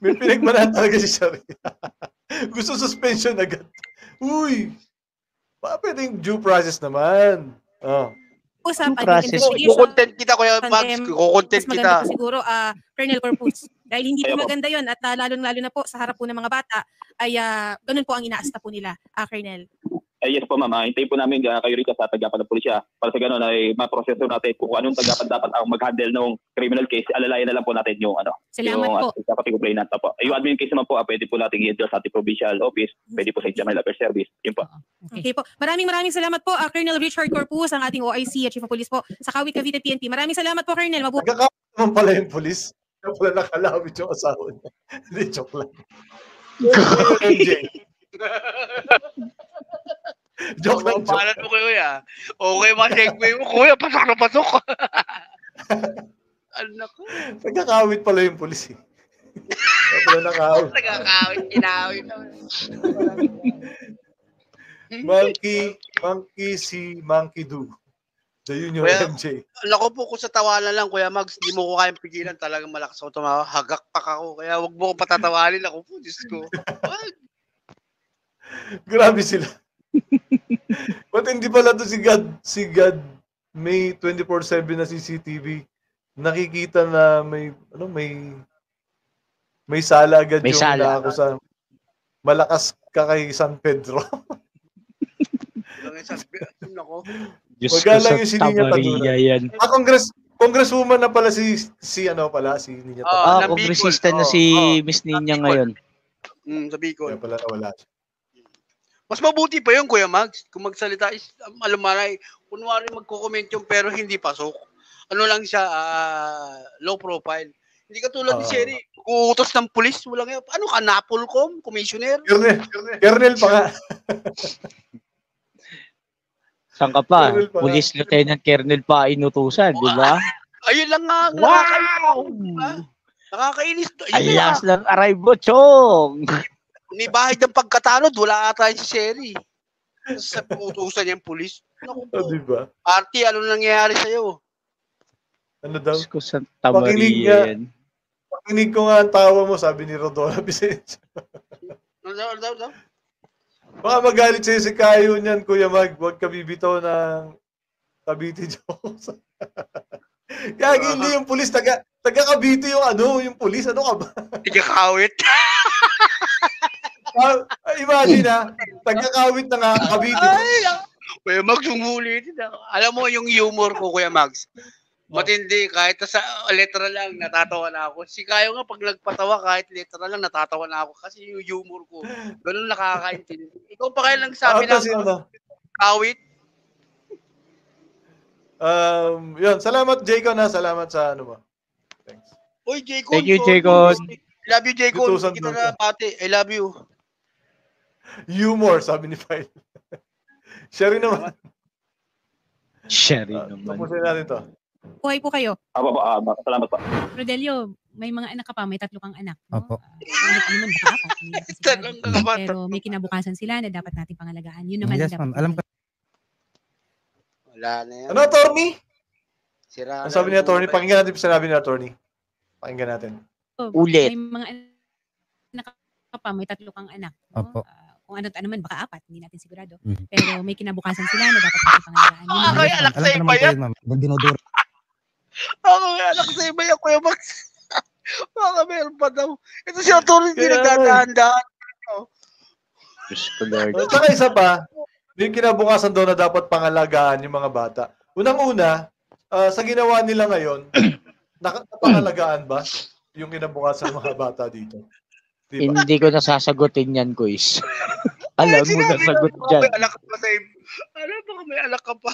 May pinagmanaan talaga si Sherry. Gusto suspension agad. Uy! Pwedeng due process naman. Usapan yung Kukontent kita, Kuya Mags. Kukontent mas kita. maganda po siguro, Colonel Corpus. Dahil hindi po maganda yun at lalo na po sa harap po ng mga bata ay ganun po ang inaasta po nila, Colonel. Yes po, ma'am. Hintayin po namin kayo rito sa tagapan ng pulisya para sa gano'n ay maproseso natin kung anong tagapan dapat ang mag-handle ng criminal case. Alalayan na lang po natin yung Salamat po. Yung complainant po. Yung admin case naman po, pwede po natin i-address sa ating provincial office, pwede po sa Examinal Affairs Service. Yun po. Okay po. Maraming salamat po, Colonel Richard Corpus, ang ating OIC at Chief of Police po sa Kawit Cavite PNP. Maraming salamat po, Colonel. Nagkakawit naman pala yung polis. Kaya pala nakalawit yung asawa niya. Hindi, joke lang. MJ. Joke lang, joke. Paano mo kuya? Okay, ma-segue mo. Kuya, pasok na pasok. Anak ko. Nagkakawit pala yung polis eh. Kaya pala nakawit. Nagkakawit, kinawit. Monkey si Monkey Do. The Junior Kuya, MJ. Alam ko po kung sa tawanan lang, Kuya Mags, di mo ko kayang pigilan. Talagang malakas ako tumawa. Hagakpak ako. Kaya wag mo ko patatawanin ako po. Diyos ko. Grabe sila. Ba't hindi pala to si God may 24/7 na CCTV. Nakikita na may sala agad May yung sala. ako sa malakas ka kay San Pedro. Diyos ko, Magalang yung si Santa Nina Maria Taduran. yan. Congresswoman na pala si ano pala, si Nina Taduran. Kongresista na si Miss Ninya ngayon. Sa Bicol. Kaya pala nawala siya. Mas mabuti pa yun, Kuya Mags. Kung magsalita, alam mo na, kunwari magko-comment yung pero hindi pasok. Ano lang siya, low profile. Hindi ka tulad ni Sherry, uutos ng pulis, walang yan. Ano ka, Napolcom, commissioner? Kernel pa nga. Saan ka pa? Colonel pa nga. Police Lieutenant Kernel pa inutusan, di ba? Ayun lang nga. Wow! Nakakainis. Alas ng aray mo, Chong! May bahay ng pagkatanod, wala ata yung si Sherry. Sa utusan niyang pulis. Naku po. Di ba? Artie, ano nangyayari sa'yo? Ano daw? Diyos ko, Santa Pakinig Maria nga. yan. Pakinig ko nga ang tawa mo, sabi ni Rodolfo Vicencio. Ano daw? Baka magalit sa'yo si Kayo niyan, Kuya Mag. Huwag ka bibitaw ng Cavite jokes. Kaya hindi yung pulis, taga Cavite yung pulis. Ano ka ba? Tigakawit. Imagine taga-kawit na nga, Cavite. Kuya Mags, umulitin ako. Alam mo yung humor ko, Kuya Mags. Matindi, kahit sa letra lang, natatawa na ako. Si Kayo nga, pag nagpatawa, kahit letra lang, natatawa na ako. Kasi yung humor ko, ganun nakakaintindi. Ikaw pa kaya lang sabi ng kawit? Yun, salamat, Jaycon, salamat sa ano mo. Thanks. Uy, Jaycon. Thank you, Jaycon. I love you, Jaycon. Kita na pati. I love you. Humor, sabi ni File. Sherry naman. Sherry naman. Tapusin natin to. Buhay po kayo. Salamat po. Rodelio, may mga anak ka pa, may 3 kang anak. No? Opo. Ano man baka apat, hindi natin sigurado. Pero may kinabukasan sila na dapat natin pangalagaan. Yun naman Yes, ang ma'am. dapat. Alam ko. Wala na yan. Ano, attorney? Sira Ang sabi ni attorney, pakinggan natin yung sinabi ni attorney. Pakinggan natin. Ulit. May mga anak ka pa, may 3 kang anak. No? Opo. Kung ano man, baka 4, hindi natin sigurado. Pero may kinabukasan sila na dapat natin pangalagaan. Yun naman Ay, anak sa iba yan. Dinuduro. Anak sa iba yan, Kuya Max. Baka meron pa daw. Ito si attorney, hindi nagdadahan-dahan. Diyos ko, Lord. At saka isa pa, yung kinabukasan daw na dapat pangalagaan yung mga bata. Unang-una, sa ginawa nila ngayon, nakapangalagaan ba yung kinabukasan ng mga bata dito? Diba? Hindi ko nasasagutin yan, Kuis. Alam mo na sagot dyan. May anak ka pa sa iba. Alam mo, may anak ka pa.